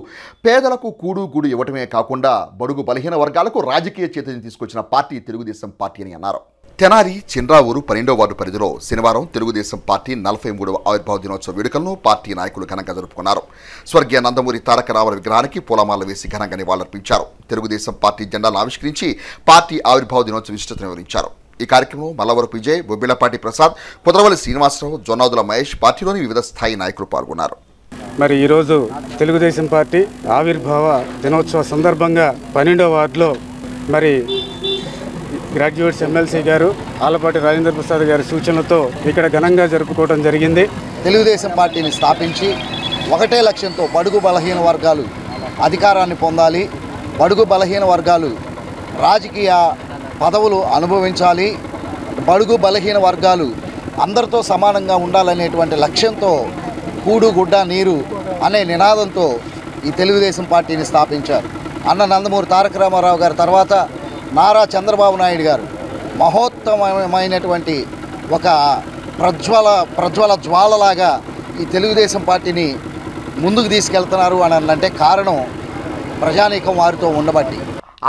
పేదలకు కూడు గూడు ఇవ్వటమే కాకుండా బడుగు బలహీన వర్గాలకు రాజకీయ చైతన్యం తీసుకొచ్చిన పార్టీ తెలుగుదేశం పార్టీ అని అన్నారు. తెనాలి చిన్రావూరు 12వ వార్డు పరిధిలో శనివారం తెలుగుదేశం పార్టీ 43వ ఆవిర్భావ దినోత్సవ వేడుకలను పార్టీ నాయకులు ఘనంగా జరుపుకున్నారు. స్వర్గీయ నందమూరి తారక రామారావు విగ్రహానికి పూలమాల వేసి ఘనంగా నివాళులర్పించారు. తెలుగుదేశం పార్టీ జెండాలను ఆవిష్కరించి పార్టీ ఆవిర్భావ దినోత్సవ విశిష్టతను వివరించారు. ఈ కార్యక్రమంలో మల్లవరపు విజయ్, బొబ్బిళ్లపాటి ప్రసాద్, కుదరవల్లి శ్రీనివాసరావు, జొన్నాదుల మహేష్, పార్టీలోని వివిధ స్థాయి నాయకులు పాల్గొన్నారు. మరి ఈరోజు తెలుగుదేశం పార్టీ ఆవిర్భావ దినోత్సవ సందర్భంగా 12వ వార్డులో మరి గ్రాడ్యుయేట్స్ ఎమ్మెల్సీ గారు ఆలపాటి రాజేంద్ర ప్రసాద్ గారి సూచనలతో ఇక్కడ ఘనంగా జరుపుకోవడం జరిగింది. తెలుగుదేశం పార్టీని స్థాపించి ఒకటే లక్ష్యంతో బడుగు బలహీన వర్గాలు అధికారాన్ని పొందాలి, బడుగు బలహీన వర్గాలు రాజకీయ పదవులు అనుభవించాలి, బడుగు బలహీన వర్గాలు అందరితో సమానంగా ఉండాలనేటువంటి లక్ష్యంతో కూడు గుడ్డ నీరు అనే నినాదంతో ఈ తెలుగుదేశం పార్టీని స్థాపించారు. అన్న నందమూరి తారక రామారావు గారి తర్వాత నారా చంద్రబాబు నాయుడు గారు మహోత్తమైనటువంటి ఒక ప్రజ్వల జ్వాలలాగా ఈ తెలుగుదేశం పార్టీని ముందుకు తీసుకెళ్తున్నారు అని అంటే కారణం ప్రజానీకం వారితో ఉండబట్టి.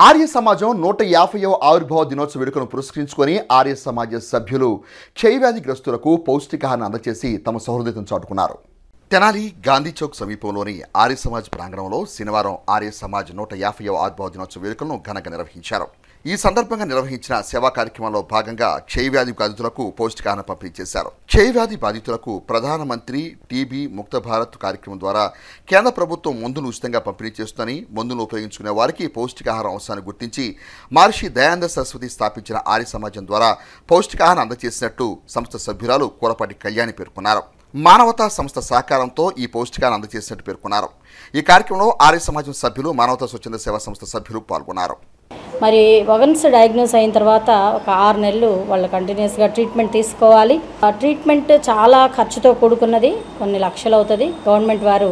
ఆర్య సమాజం 150వ ఆవిర్భావ దినోత్సవ వేడుకను పురస్కరించుకొని ఆర్య సమాజ సభ్యులు క్షయవ్యాధిగ్రస్తులకు పౌష్టికాహారాన్ని అందజేసి తమ సహృదయతను చాటుకున్నారు. తెనాలి గాంధీ చౌక్ సమీపంలోని ఆర్య సమాజ్ ప్రాంగణంలో శనివారం ఆర్య సమాజ్ 150వ ఆవిర్భావ దినోత్సవ వేడుకలను ఘనంగా నిర్వహించారు. ఈ సందర్భంగా నిర్వహించిన సేవా కార్యక్రమంలో భాగంగా క్షయవ్యాధి బాధితులకు పౌష్టికాహారం పంపిణీ చేశారు. క్షయవ్యాధి బాధితులకు ప్రధానమంత్రి టీబీ ముక్త భారత్ కార్యక్రమం ద్వారా కేంద్ర ప్రభుత్వం మందులు ఉచితంగా పంపిణీ చేస్తుందని, మందులు ఉపయోగించుకునే వారికి పౌష్టికాహారం అవసరాన్ని గుర్తించి మహర్షి దయానంద సరస్వతి స్థాపించిన ఆర్య సమాజం ద్వారా పౌష్టికాహారం అందజేసినట్టు సంస్థ సభ్యురాలు కూరపాటి కళ్యాణి పేర్కొన్నారు. మానవతా సంస్థ సహకారంతో ఈ పౌష్టికాన్ని అందజేసినట్టు పేర్కొన్నారు. ఈ కార్యక్రమంలో ఆర్య సమాజం సభ్యులు, మానవతా స్వచ్ఛంద సేవా సంస్థ సభ్యులు పాల్గొన్నారు. మరి వన్స్ డయాగ్నోస్ అయిన తర్వాత ఒక 6 నెలలు వాళ్ళు కంటిన్యూస్గా ట్రీట్మెంట్ తీసుకోవాలి. ఆ ట్రీట్మెంట్ చాలా ఖర్చుతో కూడుకున్నది, కొన్ని లక్షలు అవుతుంది. గవర్నమెంట్ వారు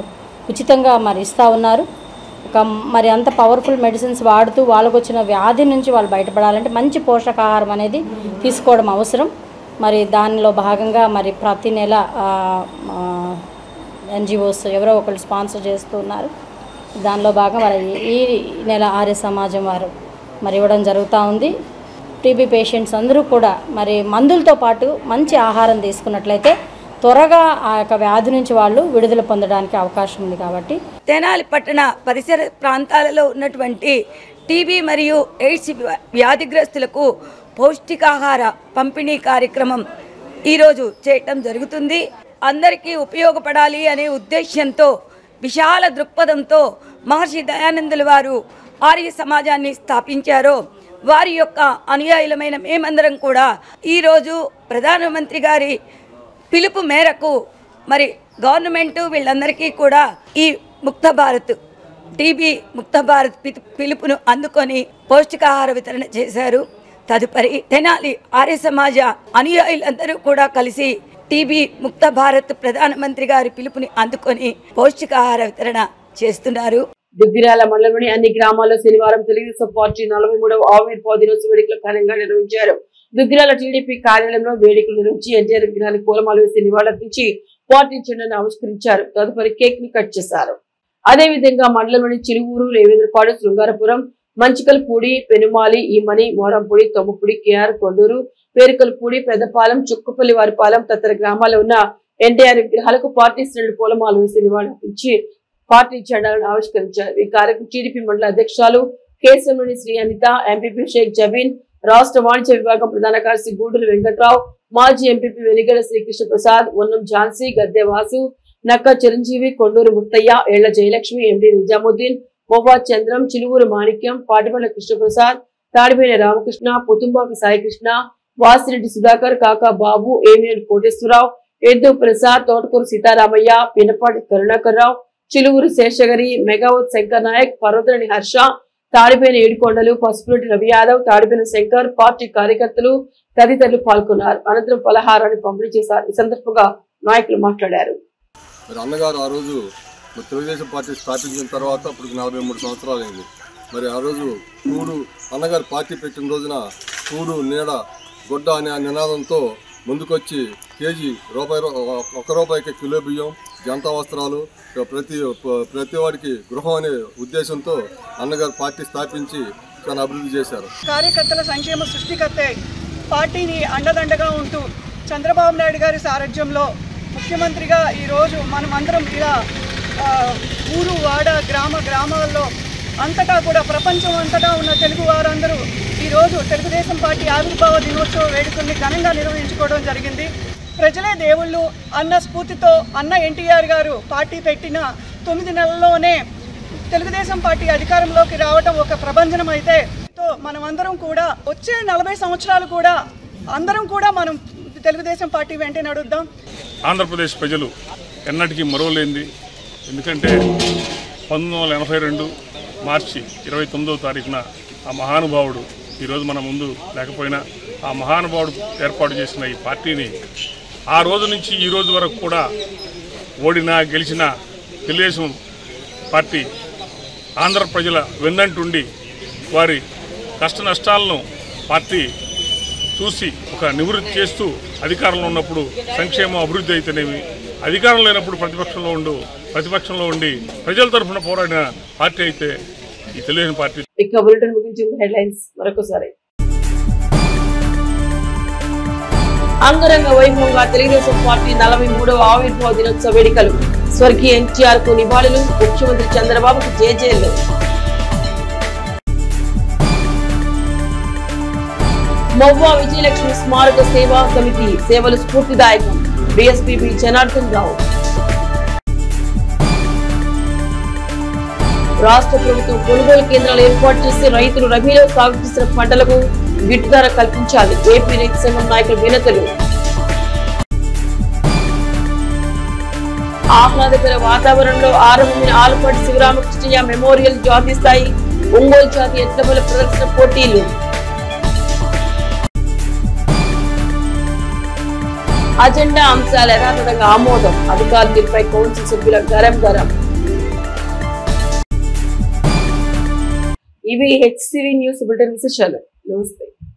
ఉచితంగా మరి ఇస్తూ ఉన్నారు. మరి అంత పవర్ఫుల్ మెడిసిన్స్ వాడుతూ వాళ్ళకు వచ్చిన వ్యాధి నుంచి వాళ్ళు బయటపడాలంటే మంచి పోషకాహారం అనేది తీసుకోవడం అవసరం. మరి దానిలో భాగంగా మరి ప్రతి నెల ఎన్జిఓస్ ఎవరో ఒకళ్ళు స్పాన్సర్ చేస్తూ ఉన్నారు. దానిలో భాగం మరి ఈ నెల ఆర్య సమాజం వారు మరి ఇవ్వడం జరుగుతూ ఉంది. టీబీ పేషెంట్స్ అందరూ కూడా మరి మందులతో పాటు మంచి ఆహారం తీసుకున్నట్లయితే త్వరగా ఆ యొక్క వ్యాధి నుంచి వాళ్ళు విడుదల పొందడానికి అవకాశం ఉంది. కాబట్టి తెనాలి పట్టణ పరిసర ప్రాంతాలలో ఉన్నటువంటి టీబీ మరియు ఎయిడ్స్ వ్యాధిగ్రస్తులకు పౌష్టికాహార పంపిణీ కార్యక్రమం ఈరోజు చేయటం జరుగుతుంది. అందరికీ ఉపయోగపడాలి అనే ఉద్దేశ్యంతో, విశాల దృక్పథంతో మహర్షి దయానందుల వారు ఆర్య సమాజాన్ని స్థాపించారో వారి యొక్క అనుయాయులమైన మేమందరం కూడా ఈరోజు ప్రధానమంత్రి గారి పిలుపు మేరకు మరి గవర్నమెంట్ వీళ్ళందరికీ కూడా ఈ ముక్త భారత్ టీబీ ముక్త భారత్ పిలుపును అందుకొని పౌష్టికాహార వితరణ చేశారు. తదుపరి తెనాలి ఆర్య సమాజ అనుయాయులందరూ కూడా కలిసి టీబీ ముక్త భారత్ ప్రధానమంత్రి గారి పిలుపుని అందుకొని పౌష్టికాహార వితరణ చేస్తున్నారు. దుగ్గిరాల మండలంలోని అన్ని గ్రామాల్లో శనివారం తెలుగుదేశం పార్టీ 43వ ఆవిర్భావ దినోత్సవ వేడుకలు ఘనంగా నిర్వహించారు. దుగ్గిరాల టీడీపీ కార్యాలయంలో వేడుకలు నిర్వహించి ఎన్టీఆర్ విగ్రహానికి పూలమాల వేసి నివాళులర్పించి పార్టీ జెండాను ఆవిష్కరించారు. తదుపరి కేక్ ని కట్ చేశారు. అదేవిధంగా మండలంలోని చిరువూరు, లేవేంద్రపాడు, శృంగారపురం, మంచికల్పూడి, పెనుమాలి, ఈమని, మోరంపూడి, తొమ్మపూడి, కేఆర్, కొండూరు, పేరుకల్పూడి, పెద్దపాలెం, చుక్కపల్లి వారిపాలెం తదితర గ్రామాల్లో ఉన్న ఎన్టీఆర్ విగ్రహాలకు పార్టీ శ్రేణులు పూలమాల వేసి నివాళులర్పించి పార్టీ జెండాలను ఆవిష్కరించారు. ఈ కార్యక్రమం టీడీపీ మండల అధ్యక్షురాలు కేశంలోని శ్రీ అనిత, ఎంపీపీ షేక్ జబీన్, రాష్ట్ర వాణిజ్య విభాగం ప్రధాన కార్యదర్శి గూడూరు వెంకట్రావు, మాజీ ఎంపీపీ వెనిగడ శ్రీకృష్ణ ప్రసాద్, ఉన్నం ఝాన్సీ, గద్దె వాసు, నక్క చిరంజీవి, కొండూరు ముత్తయ్య, ఏళ్ల జయలక్ష్మి, ఎండి నిజాముద్దీన్, మొవ్వా చంద్రం, చిలువూరు మాణిక్యం, పాటిపల్ల కృష్ణప్రసాద్, తాడిపేని రామకృష్ణ, పుతుంబాక సాయికృష్ణ, వాసిరెడ్డి సుధాకర్, కాకా బాబు, ఏమినేని కోటేశ్వరరావు, ఎద్దు ప్రసాద్, తోటకూరు సీతారామయ్య, పినపాటి కరుణాకర్రావు, చిలువూరు శేషగిరి, మెగావత్ శంకర్ నాయక్, పర్వతరేణి హర్ష, తాడిపేని ఏడుకొండలు, పసుపురెడ్డి రవి యాదవ్, తాడిపేని శంకర్, పార్టీ కార్యకర్తలు తదితరులు పాల్గొన్నారు. అనంతరం పలహారాన్ని పంపిణీ చేశారు. ఈ సందర్భంగా నాయకులు మాట్లాడారు. మరి అన్నగారు ఆ రోజు తెలుగుదేశం పార్టీ స్థాపించిన తర్వాత ఇప్పుడు 43 సంవత్సరాలు అయింది. మరి ఆ రోజు కూడు అన్నగారు పార్టీ పెట్టిన రోజున కూడు నీడ గొడ్డ అనే ఆ నినాదంతో ముందుకొచ్చి కేజీ ₹1 కిలో బియ్యం, జనతా వస్త్రాలు, ప్రతి వాడికి గృహం అనే ఉద్దేశంతో అన్నగారు పార్టీ స్థాపించి చాలా అభివృద్ధి చేశారు. కార్యకర్తల సంక్షేమ సృష్టికర్తే పార్టీని అండదండగా ఉంటూ చంద్రబాబు నాయుడు గారి సారథ్యంలో ముఖ్యమంత్రిగా ఈరోజు మనమందరం ఇలా ఊరు వాడ గ్రామాల్లో అంతటా కూడా ప్రపంచం అంతటా ఉన్న తెలుగు వారందరూ ఈరోజు తెలుగుదేశం పార్టీ ఆవిర్భావ దినోత్సవ వేడుకల్ని ఘనంగా నిర్వహించుకోవడం జరిగింది. ప్రజలే దేవుళ్ళు అన్న స్ఫూర్తితో అన్న ఎన్టీఆర్ గారు పార్టీ పెట్టిన 9 నెలల్లోనే తెలుగుదేశం పార్టీ అధికారంలోకి రావడం ఒక ప్రభంజనం అయితే మనమందరం కూడా వచ్చే 40 సంవత్సరాలు కూడా అందరం కూడా మనం తెలుగుదేశం పార్టీ వెంటే నడుద్దాం. ఆంధ్రప్రదేశ్ ప్రజలు ఎన్నటికీ మరోలేంది. ఎందుకంటే 1982 మార్చి 29వ తారీఖున ఆ మహానుభావుడు ఈరోజు మన ముందు లేకపోయినా ఆ మహానుభావుడు ఏర్పాటు చేసిన ఈ పార్టీని ఆ రోజు నుంచి ఈ రోజు వరకు కూడా ఓడినా గెలిచిన తెలుగుదేశం పార్టీ ఆంధ్ర ప్రజల వెన్నంటుండి వారి కష్ట నష్టాలను పార్టీ చూసి ఒక నివృత్తి చేస్తూ అధికారంలో ఉన్నప్పుడు సంక్షేమం అభివృద్ధి అయితేనేమి, అధికారం లేనప్పుడు ప్రతిపక్షంలో ఉండి ప్రజల తరఫున పోరాడిన పార్టీ అయితే ఈ తెలుగుదేశం పార్టీ. ఇక బులెటిన్ ముగించే హెడ్లైన్స్ మరొకసారి. అంగరంగ వైభవంగా తెలుగుదేశం పార్టీ 43వ ఆవిర్భావ దినోత్సవ వేడుకలు. స్వర్గీయ ఎన్టీఆర్ కు నివాళులు. ముఖ్యమంత్రి చంద్రబాబుకు జేజేలు. మొవ్వా విజయలక్ష్మి స్మారక సేవా సమితి సేవలు స్ఫూర్తిదాయకం. బీఎస్పీ జనార్దన్ రావు. రాష్ట్ర ప్రభుత్వం కొనుగోలు కేంద్రాలు ఏర్పాటు చేసి రైతులు రబీలో సాగు చేసిన పంటలకు గిట్టుబాటు ధర కల్పించాలి. ఏపీ రైతు సంఘం నాయకుల వినతులు. ఆహ్లాదకర వాతావరణంలో ఆరంభమైన ఆలపాటి శివరామకృష్ణయ్య మెమోరియల్ జాతీయ స్థాయి ఒంగోలు జాతి ఎడ్లబల ప్రదర్శన పోటీలు. అజెండా అంశాల యథాతథంగా ఆమోదం. అధికారుల తీరుపై కౌన్సిల్ సభ్యుల గరం. ఇవి హెచ్సివి న్యూస్ బులెటిన్ విశేషాలు. నమస్తే.